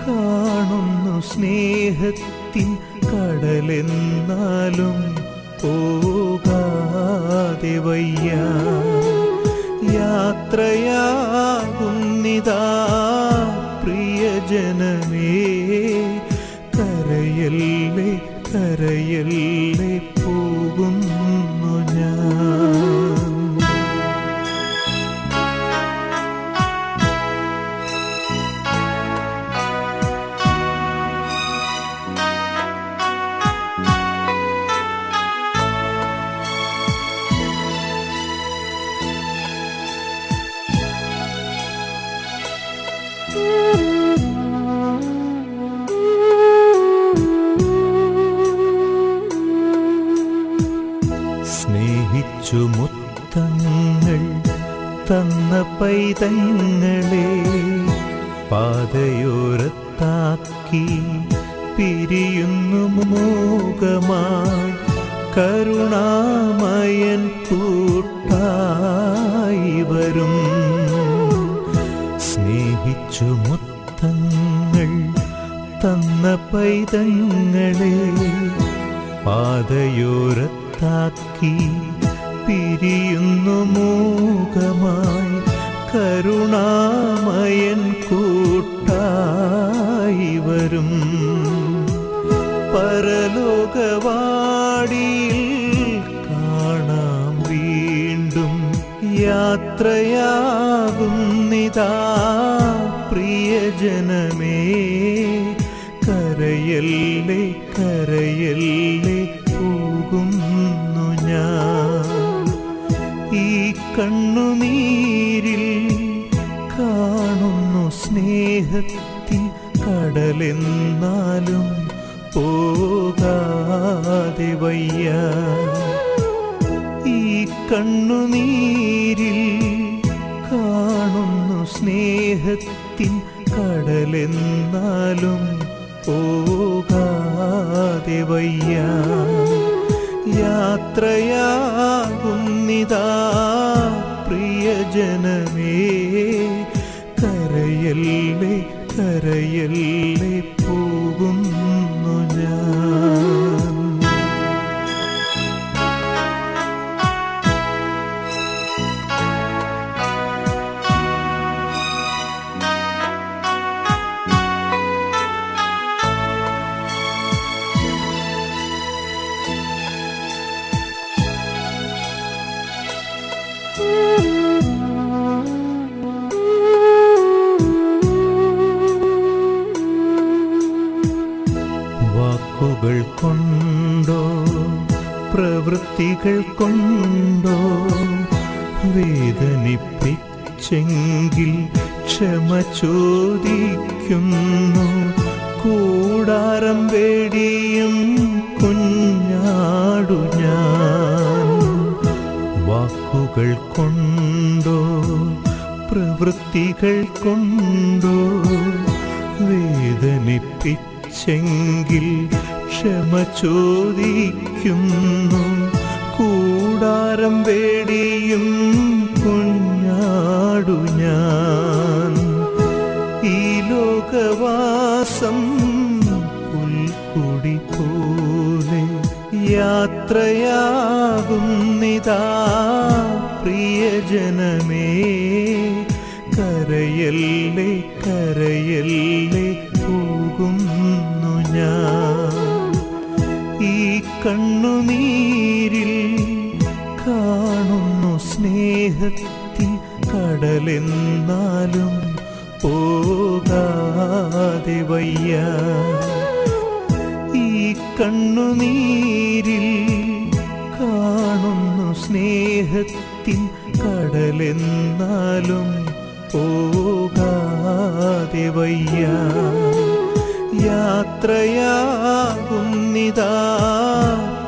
S5: കാണുന്നു സ്നേഹത്തിൻ കടലെന്നാലും പോകാതെ വയ്യ. യാത്രയാകുന്നിതാ പ്രിയജനമേ, കരയല്ലേ കരയല്ലേ പോകുന്നു ഞാൻ. സ്നേഹിച്ചു മുത്തങ്ങൾ തന്ന പൈതങ്ങളെ പാതയോരത്താക്കി പിരിയുന്നു മോഹമായി കരുണാമയൻ കൂട്ടായി വരും. സ്നേഹിച്ചു മുത്തങ്ങൾ തന്ന പൈതങ്ങളെ പാതയോരത്താക്കി പിരിയുന്നു മോഹമായി കരുണാമയൻ കൂട്ടായി വരും. പരലോകവാടിയിൽ കാണാം വീണ്ടും യാത്രയാകുന്നിതാ പ്രിയജനമേ, കരയല്ലേ കരയല്ലേ പോകുന്നു ഞാൻ. ഈ കണ്ണുനീരിൽ കാണുന്നു സ്നേഹത്തിൻ കടലെന്നാലും പോകാതെ വയ്യ. ഈ കണ്ണുനീരിൽ കാണുന്നു സ്നേഹത്തിൻ കടലെന്നാലും പോകാതെ വയ്യ. യാത്രയാകുന്നിതാ പ്രിയജനമേ, കരയല്ലേ കരയല്ലേ പോകുന്നു ഞാൻ. വാക്കുകൾ കൊണ്ടോ പ്രവൃത്തികൾ കൊണ്ടോ വേദനിപ്പിച്ചെങ്കിൽ ക്ഷമ ചോദിക്കുന്നു. കൂടാരം വേടിയും കുഞ്ഞാടു ഞാൻ. വാക്കുകൾ കൊണ്ടോ പ്രവൃത്തികൾ കൊണ്ടോ വേദനിപ്പിച്ചെങ്കിൽ ക്ഷമ ചോദിക്കുന്നു. കൂടാരം വേടിയും കുഞ്ഞാടു ഞാൻ. ഈ ലോകവാസം പുൽക്കൊടി പോലെ യാത്രയാകുന്നിതാ പ്രിയജനമേ, കരയല്ലേ കരയല്ലേ പോകുന്നു ഞാൻ. ഈ കണ്ണുനീരിൽ കാണുന്നു സ്നേഹത്തിൻ കടലെന്നാലും പോകാതെ വയ്യ. ഈ കണ്ണുനീരിൽ കാണുന്നു സ്നേഹത്തിൻ കടലെന്നാലും പോകാതെ വയ്യ. യാത്രയാകുന്നിതാ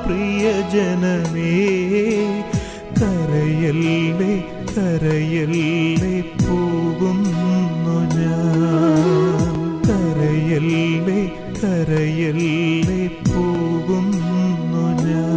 S5: പ്രിയജനമേ, കരയല്ലേ കരയല്ലേ പോകുന്നു ഞാൻ. കരയല്ലേ കരയല്ലേ പോകുന്നു ഞാൻ.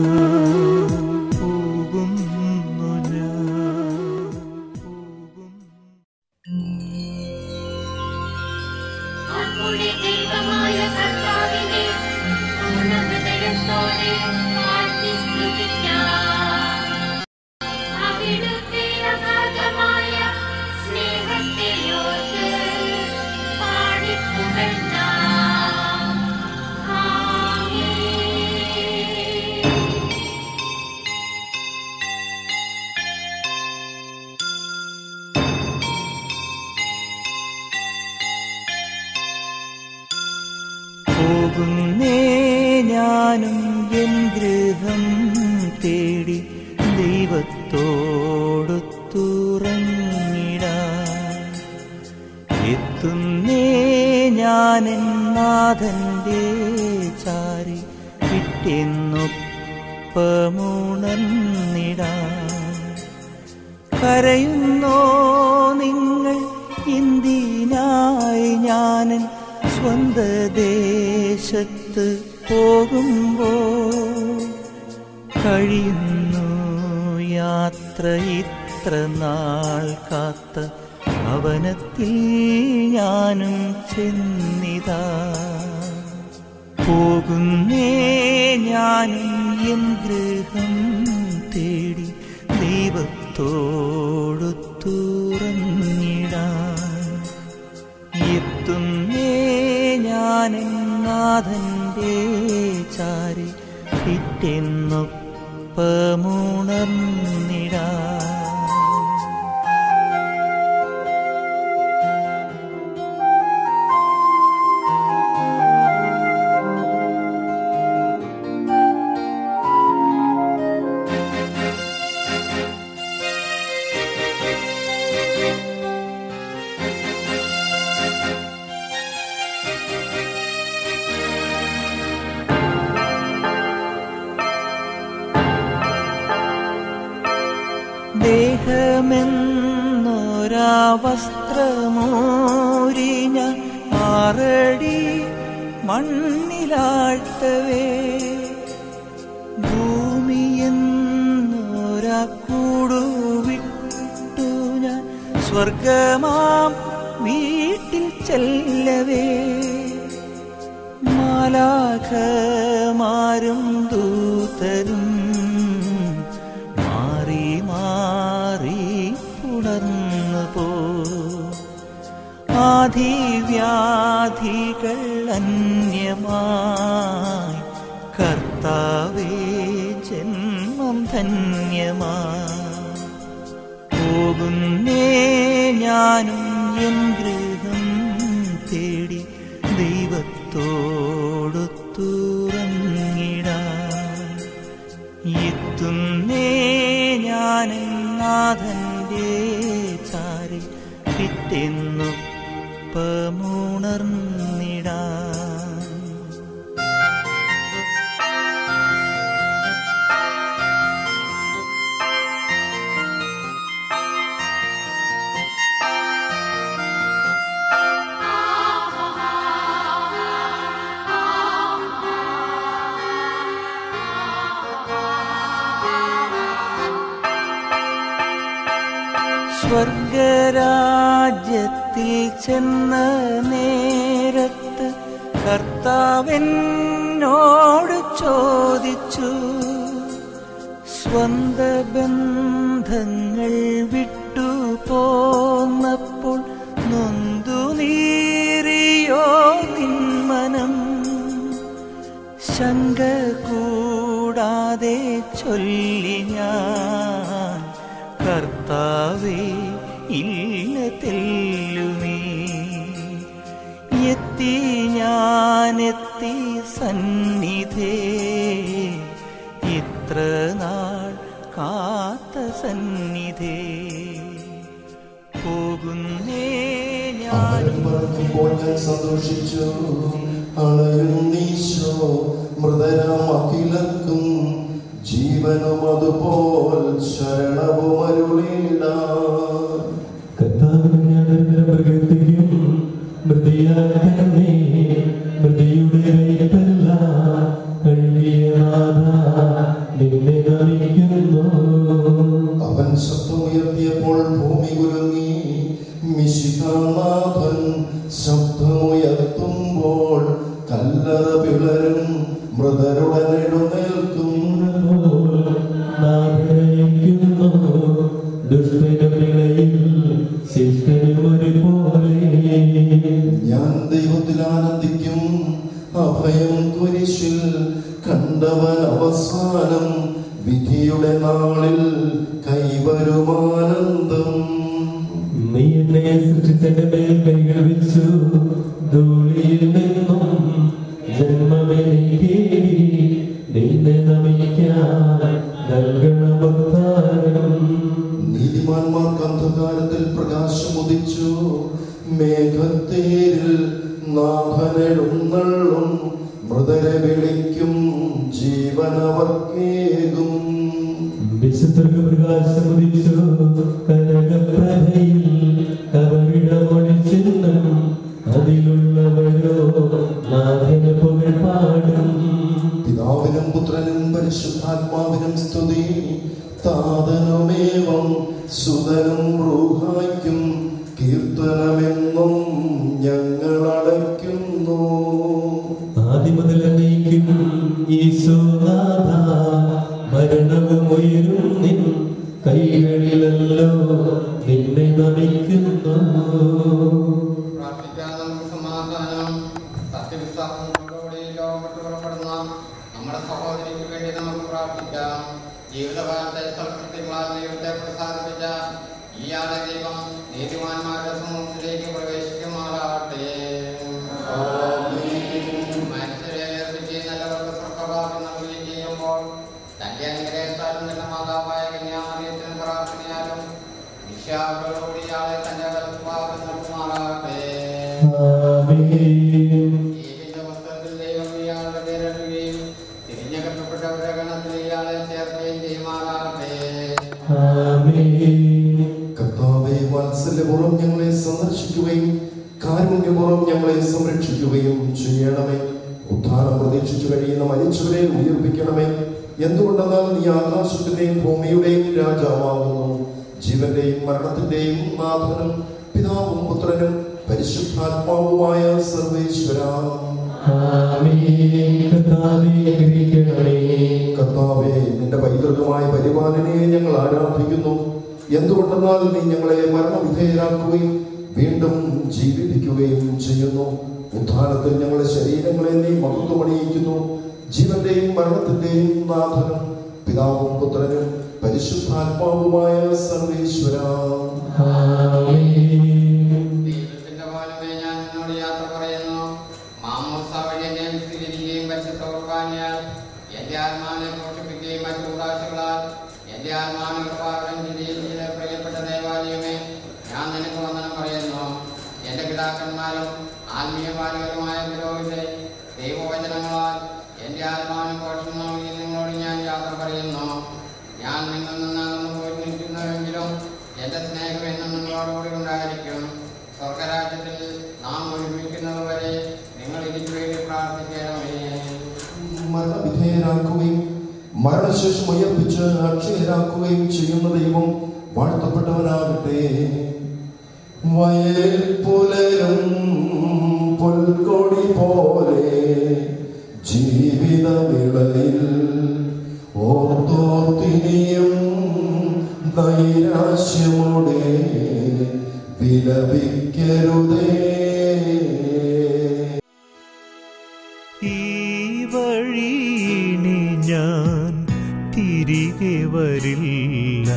S5: പോകുന്നേ ഞാനും എൻ ഗൃഹം തേടി ദൈവത്തോടൊത്തുറങ്ങിടാൻ. എത്തുന്നേ ഞാനെൻ നാഥന്റെ ചാരി വിട്ടെന്നൊപ്പമുണർന്നിടാൻ. കരയുന്നോ നിങ്ങൾ എന്തിനായി ഞാനൻ സ്വന്ത ദേശത്ത് പോകുമ്പോൾ? കഴിയുന്നു യാത്ര ഇത്ര നാൾ കാത്ത ഭവനത്തിൽ ഞാനും ചെന്നിതാ. പോകുന്നേ ഞാനും എൻ ഗൃഹം തേടി ദൈവത്തോടൊത്തുറങ്ങിടാൻ. എത്തുന്നേ ഞാനെൻ നാഥന്റെ ചാരി പിറ്റെന്നൊപ്പമുണർന്നിടാൻ. ദേഹമെന്നൊരാ വസ്ത്രമോരിഞ്ഞ ആറടി മണ്ണിലാഴ്ത്തവേ, ഭൂമിയെന്നൊരാ കൂടുവിട്ടു ഞാൻ സ്വർഗമാം വീട്ടിൽ ചെല്ലവേ. മാലാഖമാരും ദൂതരും പുണർന്നു പോ. ആധിവ്യാധികൾ അന്യമായി കർത്താവേ ജന്മം ധന്യമായി. പോകുന്നേ ഞാനും എൻ ഗൃഹം തേടി ദൈവത്തോടൊത്തുറങ്ങിടാൻ. എത്തുന്നേ ഞാനെൻ നാഥന്റെ ചാരി പിറ്റെന്നൊപ്പമുണർന്നിടാൻ. സ്വർഗരാജ്യത്തിൽ ചെന്ന നേരത്ത് കർത്താവെന്നോട് ചോദിച്ചു, സ്വന്ത ബന്ധങ്ങൾ വിട്ടു പോന്നപ്പോൾ നൊന്തു നീറിയോ നിന്മനം? ശങ്ക കൂടാതെ ചൊല്ലി ഞാൻ, കർത്താവേ ഇല്ല തെല്ലുമേ. എത്തി ഞാനെത്തി സന്നിധേ, ഇത്ര നാൾ കാത്ത സന്നിധേ. പോകുന്നേ ഞാൻ
S4: സന്തോഷിച്ചു. അണയുന്നീശോ മൃതരാം അഖിലർക്കും ജീവനും അതുപോൽ ശരണവും അരുളിടാൻ.
S1: കർത്താവിനെ ഞാൻ നിരന്തരം പ്രകീർത്തിക്കും. മൃതിയാൽ തന്നെ മൃതിയുടെ കൈപ്പെല്ലാം കഴുകിയ നാഥ നിന്നെ നമിക്കുന്നു.
S4: അവൻ ശബ്ദമുയർത്തിയപ്പോൾ ഭൂമി കുലുങ്ങി. മിശിഹാനാഥൻ ശബ്ദമുയർത്തുമ്പോൾ കല്ലറ പിളരും, മൃതരുടൻ എഴുന്നേൽക്കും. അവസാനം വിധിയുടെ നാളിൽ കൈവരുമാനന്ദം.
S1: നീ എന്നെ സൃഷ്ടിച്ചെന്റെ മേൽ കൈകൾ വെച്ചു, ധൂളിയിൽ നിന്നും ജന്മമെനിക്ക് നിന്നെ നമിക്കാൻ നൽകണം.
S4: നീതിമാന്മാർക്ക് അന്ധകാരത്തിൽ പ്രകാശം ഉദിച്ചു, മേഘത്തേരിൽ നാഥനെഴുന്നള്ളും, മൃതരെ വിളിക്കും ജീവനവർക്കേകും.
S1: വിശുദ്ധർക്ക് പ്രകാശം ഉദിച്ചു, കനകപ്രഭയിൽ കവറിടമൊഴിച്ചെന്നും അതിലുള്ളവരോ നാഥന് പുകഴ് പാടും.
S4: പിതാവിനും പുത്രനും പരിശുദ്ധാത്മാവിനും സ്തുതി, താതനുമേവം സുതനും റൂഹായ്ക്കും കീർത്തനമെന്നും ഞങ്ങൾ അടയ്ക്കുന്നു.
S1: ആദ്യം മുതൽ എന്നേക്കും ഈശോനാഥ, മരണവും ഉയരും നിൻ കൈകളിലല്ലോ നിന്നെ നമിക്കുന്നു.
S8: പ്രാർത്ഥിക്കാൻ നമുക്ക് സമാധാനം. സത്യവിശ്വാസത്തോടുകൂടി ലോകത്ത് പുറപ്പെടുന്ന നമ്മുടെ സഹോദരിക്ക് വേണ്ടി നമുക്ക് പ്രാർത്ഥിക്കാം. ജീവിതകാലത്തെ സൽകൃത്യങ്ങളാൽ ദൈവത്തെ പ്രസാദിപ്പിച്ച ഇയാളെ ദൈവം നീതിമാന്മാരുടെ സമൂഹത്തിലേക്ക് പ്രവേശിക്കുമാറാകട്ടെ. മനുഷ്യരെ ഏൽപ്പിച്ച് നല്ലവർക്ക് സ്വർഗ്ഗവാസം നൽകുകയും ചെയ്യുമ്പോൾ തന്റെ അനുഗ്രഹത്താലും തന്റെ മാതാവായ കന്യാമറിയത്തിന് പ്രാർത്ഥനയാലും വിശ്വാസത്തോടുകൂടി ഇയാളെ തന്റെ വലത്തുഭാഗത്ത് നിർത്തുമാറാകട്ടെ. ഈവിന്റെ പുസ്തകത്തിൽ ദൈവം ഇയാളുടെ പേരെഴുതുകയും തിരിഞ്ഞകപ്പെട്ടവരുടെ ഗണത്തിൽ ഇയാളെ ചേർക്കുകയും ചെയ്യുമാറാകട്ടെ.
S4: കർത്താവേ, വാത്സല്യപൂർവ്വം ഞങ്ങളെ സന്ദർശിക്കുകയും കാരുണ്യപൂർവ്വം ഞങ്ങളെ സംരക്ഷിക്കുകയും ചെയ്യണമേ. ഉദ്ധാനം പ്രതീക്ഷിച്ചു കഴിയുന്ന മരിച്ചവരെ ഉയർപ്പിക്കണമേ. എന്തുകൊണ്ടെന്നാൽ നീ ആകാശത്തിന്റെയും ഭൂമിയുടെയും രാജാവാകുന്നു. ജീവന്റെയും മരണത്തിന്റെയും നാഥനും പിതാവും പുത്രനും പരിശുദ്ധാത്മാവുമായ സർവേശ്വര. കർത്താവേ, നിന്റെ പൈതൃകമായ പരിപാലനയെ ഞങ്ങൾ ആരാധിക്കുന്നു. എന്തുകൊണ്ടെന്നാൽ നീ ഞങ്ങളെ മരണവിധേയരാക്കുകയും വീണ്ടും ജീവിപ്പിക്കുകയും ചെയ്യുന്നു. ഉദ്ധാനത്തിൽ ഞങ്ങളുടെ ശരീരങ്ങളെ നീ മഹത്വമണിയിക്കുന്നു. ജീവന്റെയും മരണത്തിന്റെയും നാഥനും പിതാവും പുത്രനും പരിശുദ്ധാത്മാവുമായ സർവേശ്വര.
S8: ദൈവത്തിന്റെ പോലമേ ഞാൻ നിന്നോട് യാത്ര പറയുന്നു. മാമോസ വഴി എന്നെ വിശുദ്ധീകരിക്കുകയും പരിശുദ്ധ കുർബാനയാൽ എന്റെ ആത്മാവിനെ പോഷിപ്പിക്കുകയും മറ്റു ഉദാശകളാൽ എന്റെ ആത്മാവിനെ കൃപാകരം ചെയ്ത പ്രിയപ്പെട്ട ദേവാലയമേ, ഞാൻ നിനക്ക് വന്ദനം പറയുന്നു. എന്റെ പിതാക്കന്മാരും ആത്മീയ ബാലകരുമായ പുരോഹിതരെ ദൈവവചനങ്ങളാൽ എന്റെ ആത്മാവിന് പോഷണം നൽകി നിങ്ങളോട് ഞാൻ യാത്ര പറയുന്നു. ഞാൻ നിങ്ങളിൽ നിന്നകന്നു പോയി നിൽക്കുന്നുവെങ്കിലും എന്റെ സ്നേഹം എന്നും നിങ്ങളോടുകൂടി ഉണ്ടായിരിക്കും. സ്വർഗരാജ്യത്തിൽ നാം ഒരുമിക്കുന്നത് വരെ നിങ്ങൾ എനിക്ക് വേണ്ടി പ്രാർത്ഥിക്കണമേ.
S4: മരണവിധേയരാക്കുകയും മരണശേഷം ഉയർപ്പിച്ച് അക്ഷയരാക്കുകയും ചെയ്യുന്ന ദൈവം വാഴ്ത്തപ്പെട്ടവനാകട്ടെ. വയൽ പുലരും പുൽക്കൊടി പോലെ ജീവിതവിളയിൽ ഓർത്തോർത്തിനിയും നൈരാശ്യമോടെ വിലപിക്കരുതേ.
S5: ഈ വഴിയിനി ഞാൻ തിരികെ വരില്ല,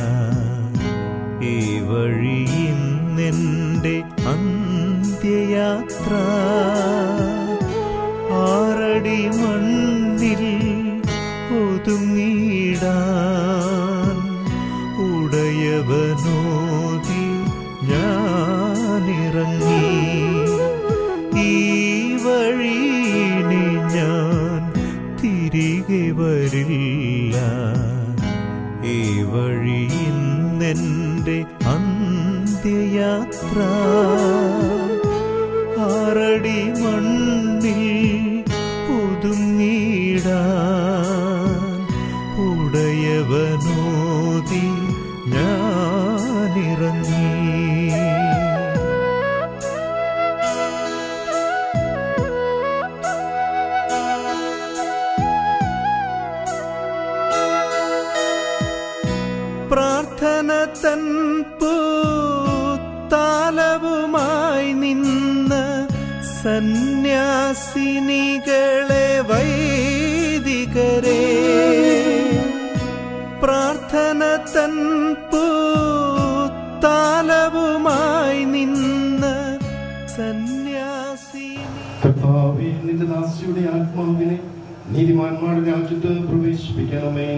S5: ഈ വഴിയിന്നെൻ്റെ അന്ത്യയാത്ര. ആറടി മണ്ണിൽ ഒതുങ്ങിടാൻ ഉടയവനോതി ഞാനിറങ്ങി. ഈ വഴിയിനി ഞാൻ തിരികെ വരില്ല, ഈ വഴിയിന്നെൻ്റെ അന്ത്യയാത്ര. ആറടി മണ്ണിൽ ഒതുങ്ങിടാൻ ഉടയവനോതി ഞാനിറങ്ങി. പ്രാർത്ഥന തൻ പൂത്താലവുമായി നിന്ന സന്യാസിനികളെ വൈദികരെ
S4: ദാസിയുടെ ആത്മാവിനെ നീതിമാന്മാരുടെ രാജ്യത്ത് പ്രവേശിപ്പിക്കണമേ.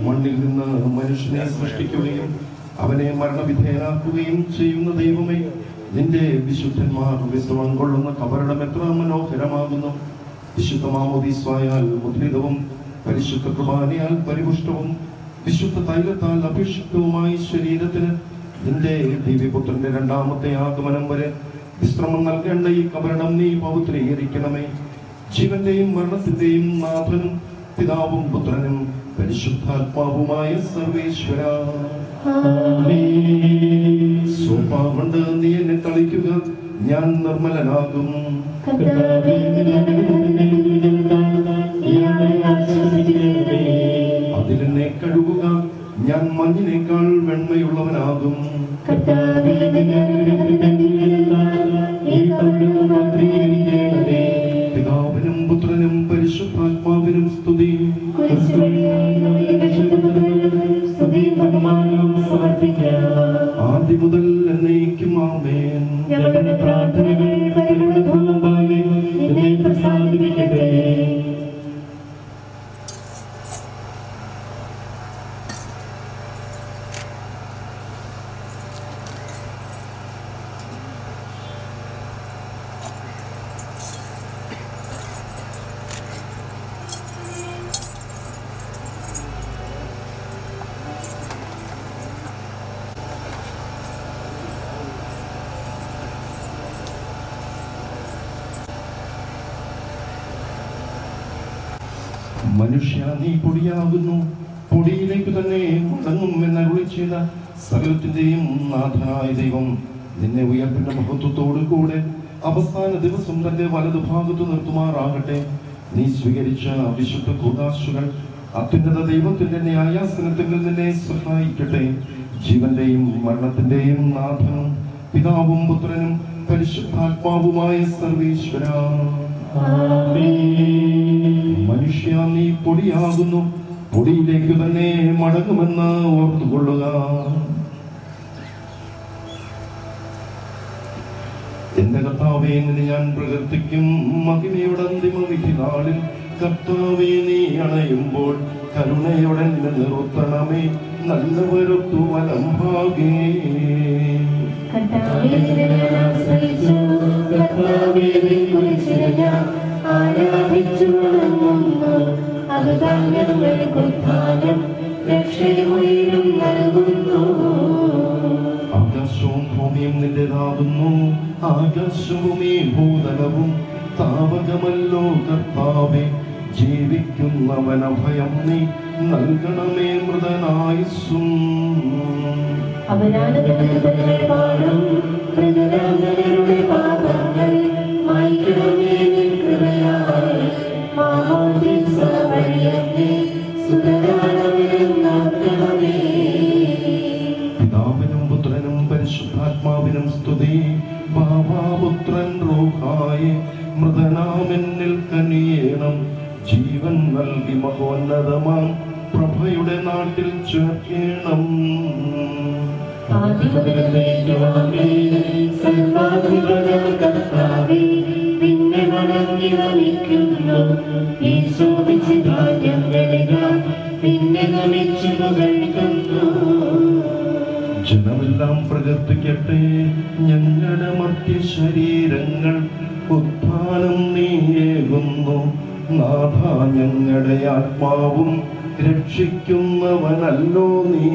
S4: മണ്ണിൽ നിന്ന് മനുഷ്യനെ സൃഷ്ടിക്കുകയും അവനെ മരണവിധേയനാക്കുകയും ചെയ്യുന്ന ദൈവമേ, നിന്റെ വിശുദ്ധന്മാർ വിശ്രമം കൊള്ളുന്ന കബറിടം എത്ര മനോഹരമാകുന്നു. വിശുദ്ധ മാമോദീസായാൽ മുദ്രിതവും പരിശുദ്ധ കുർബാനയാൽ പരിപുഷ്ടവും വിശുദ്ധ തൈലത്താൽ അഭിഷിക്തവുമായ ശരീരത്തിന് നിന്റെ ദിവ്യപുത്രന്റെ രണ്ടാമത്തെ ആഗമനം വരെ വിശ്രമം നൽകേണ്ട ഈ കബറിടം നീ പവിത്രീകരിക്കണമേ. ജീവന്റെയും മരണത്തിന്റെയും നാഥനും പിതാവും പുത്രനും പരിശുദ്ധാത്മാവുമായ സർവേശ്വര, സ്വഭാവണ്ട് നീ എന്നെ തളിക്കുക, ഞാൻ നിർമ്മലനാകും. അതിലെന്നെ കഴുകുക, ഞാൻ മഞ്ഞിനേക്കാൾ വെണ്മയുള്ളവനാകും. പിതാവിനും പുത്രനും പരിശുദ്ധാത്മാവിനും സ്തുതി. ആദ്യം മുതൽ എന്നേക്കും ആമേൻ. മനുഷ്യ, നീ പൊടിയാകുന്നു, പൊടിയിലേക്ക് തന്നെ മടങ്ങും എന്നരുളി ചെയ്ത സകലത്തിന്റെയും നാഥനായ ദൈവം നിന്നെ ഉയർപ്പിന്റെ മഹത്വത്തോടു കൂടെ അവസാന ദിവസം തന്റെ വലതുഭാഗത്ത് നിർത്തുമാറാകട്ടെ. നീ സ്വീകരിച്ച വിശുദ്ധ കൂദാശകൾ അത്യുന്നത ദൈവത്തിന്റെ ന്യായാസനത്തിൽ നിന്നെ സഹായിക്കട്ടെ. ജീവന്റെയും മരണത്തിന്റെയും നാഥനും പിതാവും പുത്രനും പരിശുദ്ധാത്മാവുമായ സർവേശ്വര, മനുഷ്യ, നീ പൊടിയാകുന്നു, പൊടിയിലേക്ക് തന്നെ മടങ്ങുമെന്ന് ഓർത്തുകൊള്ളുക. എന്റെ കർത്താവേ, നിന്നെ ഞാൻ പ്രകീർത്തിക്കും മഹിമയുടെ അന്തിമ വിധി നാളിൽ. കർത്താവേ, നീ അണയുമ്പോൾ കരുണയോടെ നിർത്തണമേ, നല്ലവരൊത്തു വലംഭാഗേ. ആകാശവും ഭൂമിയും നിന്റേതാകുന്നു, ആകാശവും ഈ ഭൂതലവും താവകമല്ലോ കർത്താവേ. ജീവിക്കുന്നവനഭയം നീ നൽകണമേ മൃതനായുസ്സും. പിതാവിനും പുത്രനും പരിശുദ്ധാത്മാവിനും സ്തുതി. ബാബാപുത്രൻ റൂഹായി മൃതനാമെന്നിൽ കനിയേണം. ജീവൻ നൽകി മഹോന്നതമാം പ്രഭയുടെ നാട്ടിൽ ചേർക്കണം. ജനമെല്ലാം പ്രകീർത്തിക്കട്ടെ ഞങ്ങളുടെ മർത്യ ശരീരങ്ങൾ. ഉത്ഥാനം നീയേകുന്നു നാഥ, ഞങ്ങളുടെ ആത്മാവും രക്ഷിക്കുന്നവനല്ലോ നീ.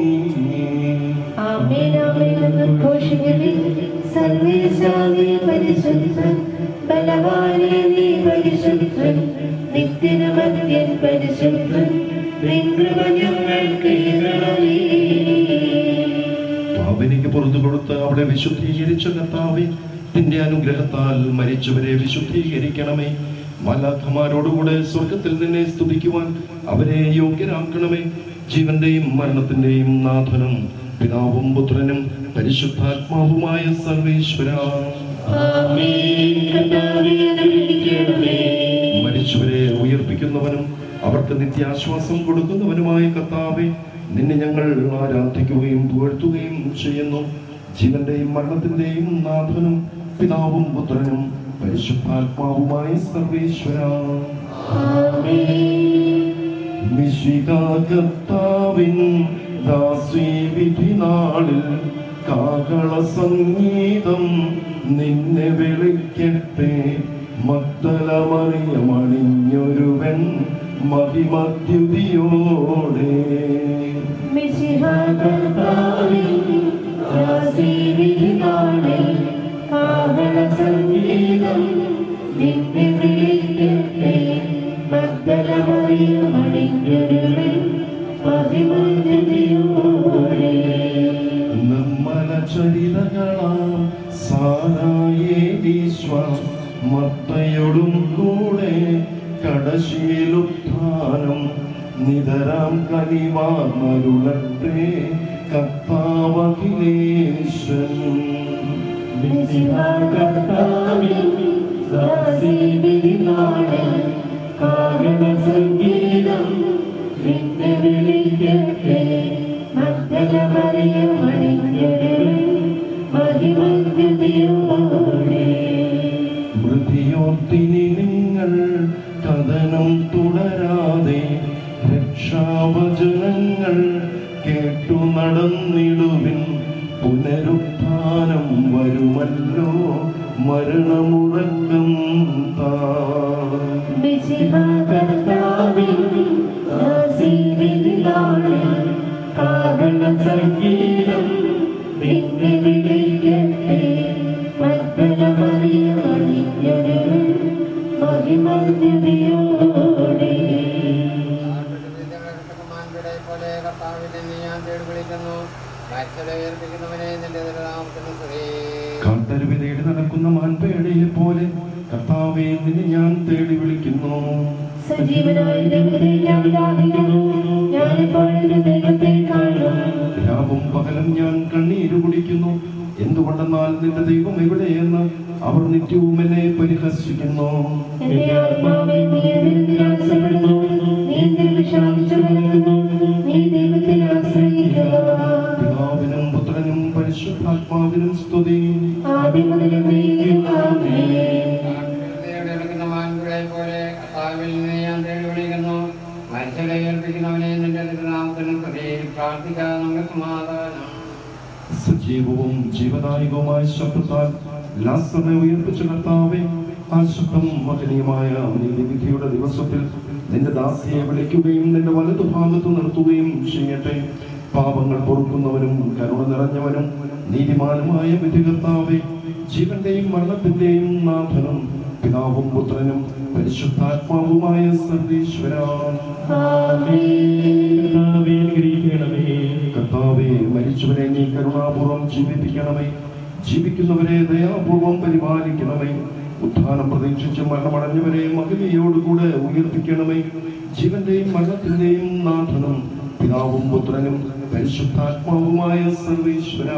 S4: പാപിനിക്ക് പുറത്തു കൊടുത്ത് അവിടെ വിശുദ്ധീകരിച്ച കർത്താവേ, നിന്റെ അനുഗ്രഹത്താൽ മരിച്ചവരെ വിശുദ്ധീകരിക്കണമേ. മാലാഖമാരോടുകൂടെ സ്വർഗത്തിൽ നിന്നെ സ്തുതിക്കുവാൻ അവരെ യോഗ്യരാക്കണമേ. ജീവന്റെയും മരണത്തിന്റെയും നാഥനും പിതാവും പുത്രനും പരിശുദ്ധാത്മാവുമായ സർവേശ്വര, മരിച്ചവരെ ഉയർപ്പിക്കുന്നവനും അവർക്ക് നിത്യാശ്വാസം കൊടുക്കുന്നവനുമായ കർത്താവേ, നിന്നെ ഞങ്ങൾ ആരാധിക്കുകയും പുകഴ്ത്തുകയും ചെയ്യുന്നു. ജീവന്റെയും മരണത്തിന്റെയും നാഥനും പിതാവും പുത്രനും പരിശുദ്ധാത്മാവുമായ സർവേശ്വര. മിശിഹാകർത്താവിൻ ദാസീവിധി നാളിൽ കാഹള സംഗീതം നിന്നെ വിളിക്കട്ടെ. മഗ്ദലമറിയമണിഞ്ഞൊരുവൻ മഹിമദ്യുതിയോടെ.
S7: മിശിഹാകർത്താവിൻ ദാസീവിധി നാളിൽ കാഹള സംഗീതം നിന്നെ വിളിക്കട്ടെ. മഗ്ദലമറിയമണിഞ്ഞൊരുവൻ മഹിമദ്യുതിയോടെ.
S4: നിർമ്മല ചരിതകളാം സാരായേലീശ്വ മത്തയോടും കൂടെ കടശീലുത്ഥാനം നിതരാം കനിവാർന്നരുളട്ടെ കർത്താവഖിലേശൻ.
S7: മിശിഹാകർത്താവിൻ ദാസീവിധി നാളിൽ കാഹള സംഗീതം നിന്നെ വിളിക്കട്ടെ. മഗ്ദലമറിയമണിഞ്ഞൊരുവൻ മഹിമദ്യുതിയോടെ.
S4: മൃതിയോർത്തിനി നിങ്ങൾ കഥനം തുടരാതെ രക്ഷാവചനങ്ങൾ കേട്ടു നടന്നിടുവിൻ. പുനരുത്ഥാനം വരുമല്ലോ മരണമുറക്കം താ.
S7: മിശിഹാകർത്താവിൻ ദാസീവിധി നാളിൽ കാഹള സംഗീതം നിന്നെ വിളിക്കട്ടെ. മഗ്ദലമറിയമണിഞ്ഞൊരുവൻ മഹിമദ്യുതിയോടെ.
S8: പോലെ കർത്താവിനെ ഞാൻ തേടി വിളിക്കുന്നു. ഉയർപ്പിക്കുന്നവനെ നിന്റെ നാമത്തിന് സ്തുതി.
S4: കാട്ടരുവി തേടി നടക്കുന്ന മാൻപേടയെ പോലെ കർത്താവേ നിന്നെ ഞാൻ തേടി വിളിക്കുന്നു.
S7: സജീവനായ ദൈവത്തെ ഞാൻ ദാഹിക്കുന്നു. ഞാൻ എപ്പോഴും ദൈവത്തെ കാണും.
S4: രാവും പകലും ഞാൻ കണ്ണീര് കുടിക്കുന്നു. എന്തുകൊണ്ടെന്നാൽ നിന്റെ ദൈവം എവിടെയെന്ന് അവർ നിത്യവും എന്നെ പരിഹസിക്കുന്നു.
S7: എന്റെ ആത്മാവേ നീ എന്നിൽ നിരാശപ്പെടുന്നു. നീ എന്നിൽ വിഷാദിച്ചു നിൽക്കുന്നു. നീ ദൈവത്തിൽ ആശ്രയിക്കുക.
S4: പിതാവിനും പുത്രനും പരിശുദ്ധാത്മാവിനും സ്തുതി.
S7: ആദ്യം മുതൽ എന്നേക്കും ആമേൻ.
S8: പോലെ കർത്താവിൽ നിന്ന് ഞാൻ തേടി വിളിക്കുന്നു. മരിച്ചവരെ ഉയർപ്പിക്കുന്നവനെ നിന്റെ നാമത്തിന് സ്തുതി. പ്രാർത്ഥിക്കാം നമുക്ക് സമാധാനം.
S4: സജീവവും ജീവദായകവുമായ ശബ്ദത്താൽ ലാസറിനെ ഉയർപ്പിച്ച കർത്താവേ, ആ ശബ്ദം മഹനീയമായ നീതിവിധിയുടെ ദിവസത്തിൽ നിന്റെ ദാസിയെ വിളിക്കുകയും നിന്റെ വലതുഭാഗത്ത് നിർത്തുകയും ചെയ്യട്ടെ. പാപങ്ങൾ പൊറുക്കുന്നവനും കരുണ നിറഞ്ഞവനും നീതിമാനുമായ വിധികർത്താവേ, ജീവന്റെയും മരണത്തിന്റെയും നാഥനും പിതാവും പുത്രനും പരിശുദ്ധാത്മാവുമായ സർവീശ്വര. കർത്താവേ, മരിച്ചവരെ നീ കരുണാപൂർവം ജീവിപ്പിക്കണമേ. ജീവിക്കുന്നവരെ ദയാപൂർവം പരിപാലിക്കണമേ. ഉത്ഥാനം പ്രതീക്ഷിച്ച് മരണമടഞ്ഞവരെ മഹിമയോടുകൂടെ ഉയർപ്പിക്കണമേ. ജീവന്റെയും മരണത്തിന്റെയും നാഥനും പിതാവും പുത്രനും പരിശുദ്ധാത്മാവുമായ സർവീശ്വര.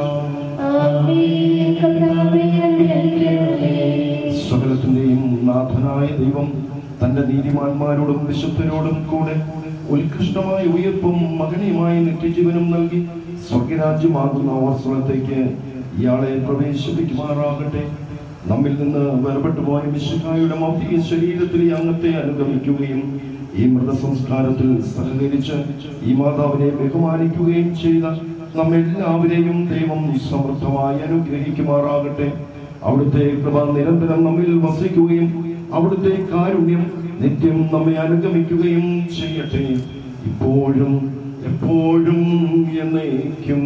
S4: സകലത്തിന്റെയും നാഥനായ ദൈവം തന്റെ നീതിമാന്മാരോടും വിശുദ്ധരോടും കൂടെ ഉത്കൃഷ്ടമായ ഉയർപ്പും മഹനീയമായ നിത്യജീവനും നൽകി സ്വർഗരാജ്യമാകുന്ന അവസരത്തേക്ക് ഇയാളെ പ്രവേശിപ്പിക്കുമാറാകട്ടെ. നമ്മിൽ നിന്ന് വേർപെട്ടു പോയ മിശിഹായുടെ മൗലിക ശരീരത്തിൽ അംഗത്തെ അനുഗമിക്കുകയും ഈ മൃതസംസ്കാരത്തിൽ സഹകരിച്ച് ഈ മാതാവിനെ ബഹുമാനിക്കുകയും ചെയ്ത നമ്മെല്ലാവരെയും ദൈവം സമൃദ്ധമായി അനുഗ്രഹിക്കുമാറാകട്ടെ. അവിടുത്തെ കൃപ നിരന്തരം നമ്മിൽ വസിക്കുകയും അവിടുത്തെ കാരുണ്യം നിത്യം നമ്മെ അനുഗമിക്കുകയും ചെയ്യട്ടെ, ഇപ്പോഴും എപ്പോഴും എന്നേക്കും.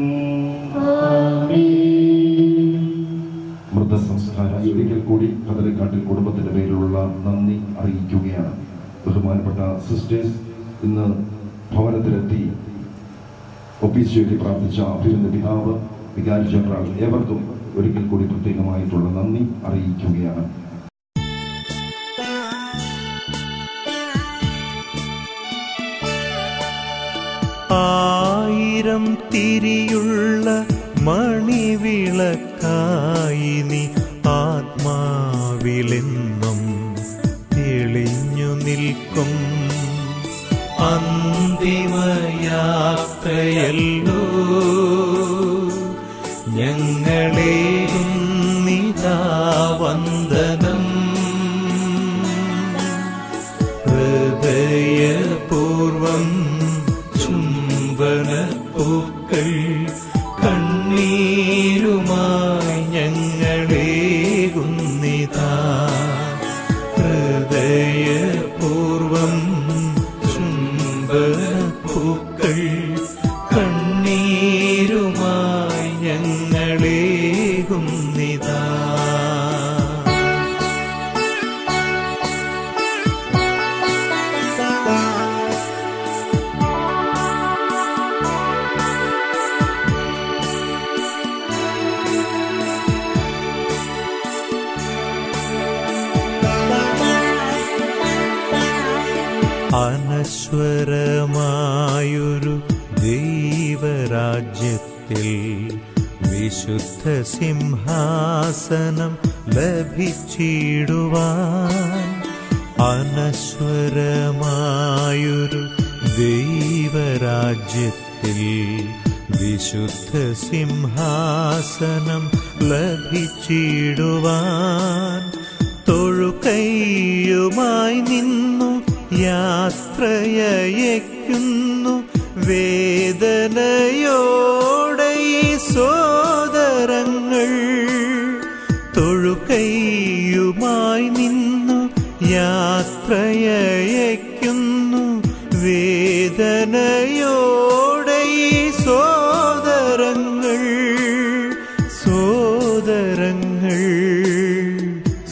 S4: മൃതസംസ്കാരമായി ഒരിക്കൽ കൂടി കതലക്കാട്ടിൽ കുടുംബത്തിന്റെ പേരിലുള്ള നന്ദി അറിയിക്കുകയാണ്. ബഹുമാനപ്പെട്ട സിസ്റ്റേഴ്സ് ഇന്ന് ഭവനത്തിലെത്തി ഒപ്പീസിന് വേണ്ടി പ്രാർത്ഥിച്ച അഭിനന്ദ പിതാവ്, വികാരി ജനറൽ, ഏവർക്കും ഒരിക്കൽ കൂടി പ്രത്യേകമായിട്ടുള്ള നന്ദി അറിയിക്കുകയാണ്.
S5: ആയിരം തിരിയുള്ള മണിവിളക്കായി നീ ആത്മാവിലെന്നും തെളിഞ്ഞു നിൽക്കും. അന്തിമയാത്രയല്ലോ ഞങ്ങളെ നിതാ വന്ദനം. ഹൃദയപൂർവം ചുംബനപ്പൂക്കൾ കണ്ണീരുമായി ഞങ്ങളേകുന്നിതാ. ഹൃദയപൂർവം ചുംബനപ്പൂക്കൾ കണ്ണീരുമായി ഞങ്ങളേകുന്നിതാ. അനശ്വരമായൊരു ദൈവരാജ്യത്തിൽ വിശുദ്ധ സിംഹാസനം ലഭിച്ചിടുവാൻ. അനശ്വരമായൊരു ദൈവരാജ്യത്തിൽ വിശുദ്ധ സിംഹാസനം ലഭിച്ചിടുവാൻ. തൊഴുകൈയുമായി നിന്നു യാത്രയയക്കുന്നു വേദനയോടെ ഈ സോദരങ്ങൾ. തൊഴുകൈയുമായി നിന്നു യാത്രയയക്കുന്നു വേദനയോടെ ഈ സോദരങ്ങൾ. സോദരങ്ങൾ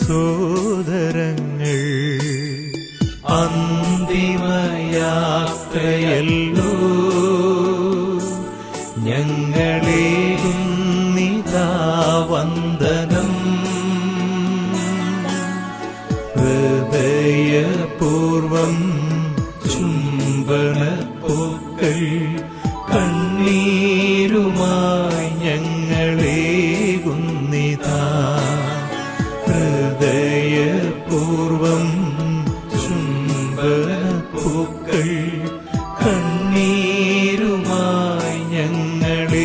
S5: സോദരങ്ങൾ അന്തിമയാത്രയല്ലോ ഞങ്ങളേകുന്നിതാ വന്ദനം. ഹൃദയപൂർവം ചുംബനപ്പൂക്കൾ കണ്ണീരുമായി ഞങ്ങളേകുന്നിതാ. ഹൃദയപൂർവം ചുംബനപ്പൂക്കൾ കണ്ണീരുമായി ഞങ്ങളേകുന്നിതാ.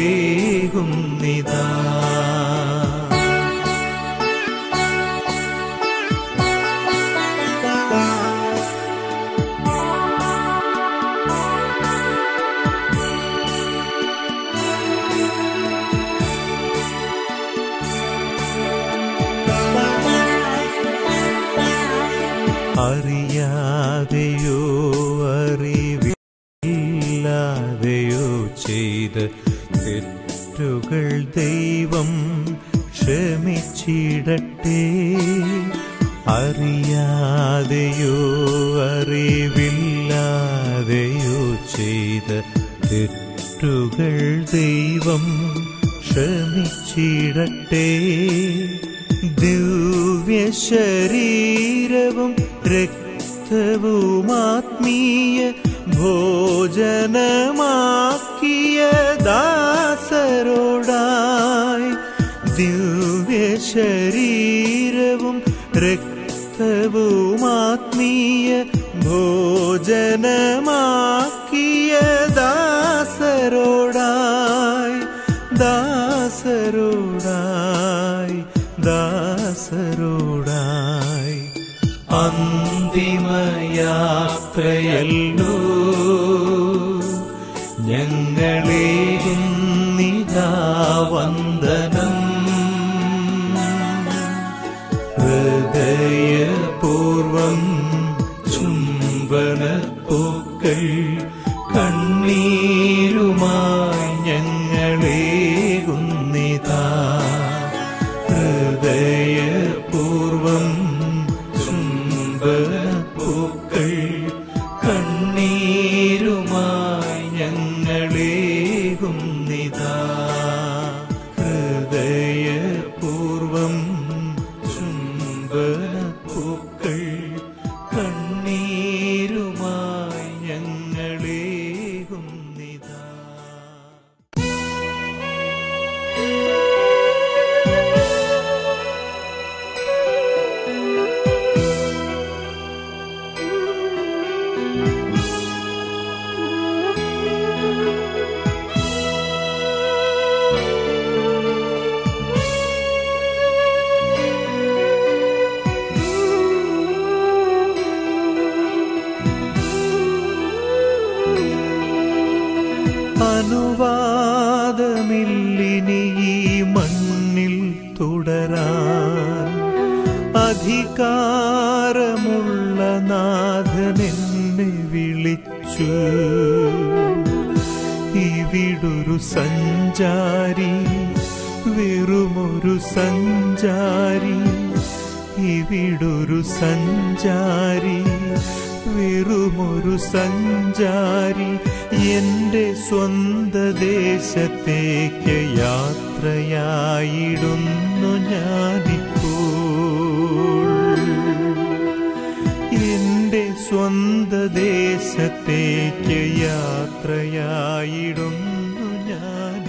S5: അറിയാതെയോ അറിവില്ലാതെയോ ചെയ്ത തെറ്റുകൾ ദൈവം ക്ഷമിച്ചിടട്ടെ. അറിയാതെയോ അറിവില്ലാതെയോ ചെയ്ത തെറ്റുകൾ ദൈവം ക്ഷമിച്ചിടട്ടെ. ദിവ്യശരീരവും രക്തവുമാത്മീയ ഭോജനമാക്കിയ ദാസരോടായി. ദിവ്യശരീരവും രക്തവുമാത്മീയ ഭോജനമാക്കിയ ദാസരോടായി. ദാസരോടായി ദാസരോടായി അന്തിമയാത്രയല്ലോ ഞങ്ങളേകുന്നിതാ വന്ദനം. ഹൃദയപൂർവം ചുംബനപ്പൂക്കൾ കണ്ണീരുമായി ഞങ്ങളേകുന്നിതാ. ഹൃദയപൂർവം ചുംബനപ്പൂക്കൾ കണ്ണീരുമായി ഞങ്ങളേകുന്നിതാ. ഹൃദയപൂർവം ചുംബനപ്പൂക്കൾ കണ്ണീരുമായി ഞങ്ങളേകുന്നിതാ. അനുവാദമില്ലിനി ഈ മണ്ണിൽ തുടരാൻ. അധികാരമുള്ള നാഥനെന്നെ വിളിച്ചു. ഇവിടൊരു സഞ്ചാരി, വെറുമൊരു സഞ്ചാരി. ഇവിടൊരു സഞ്ചാരി, വെറുമൊരു സഞ്ചാരി. എൻ്റെ സ്വന്ത ദേശത്തേക്ക് യാത്രയായിടുന്നു ഞാനിപ്പോൾ. എൻ്റെ സ്വന്ത ദേശത്തേക്ക് യാത്രയായിടുന്നു ഞാൻ.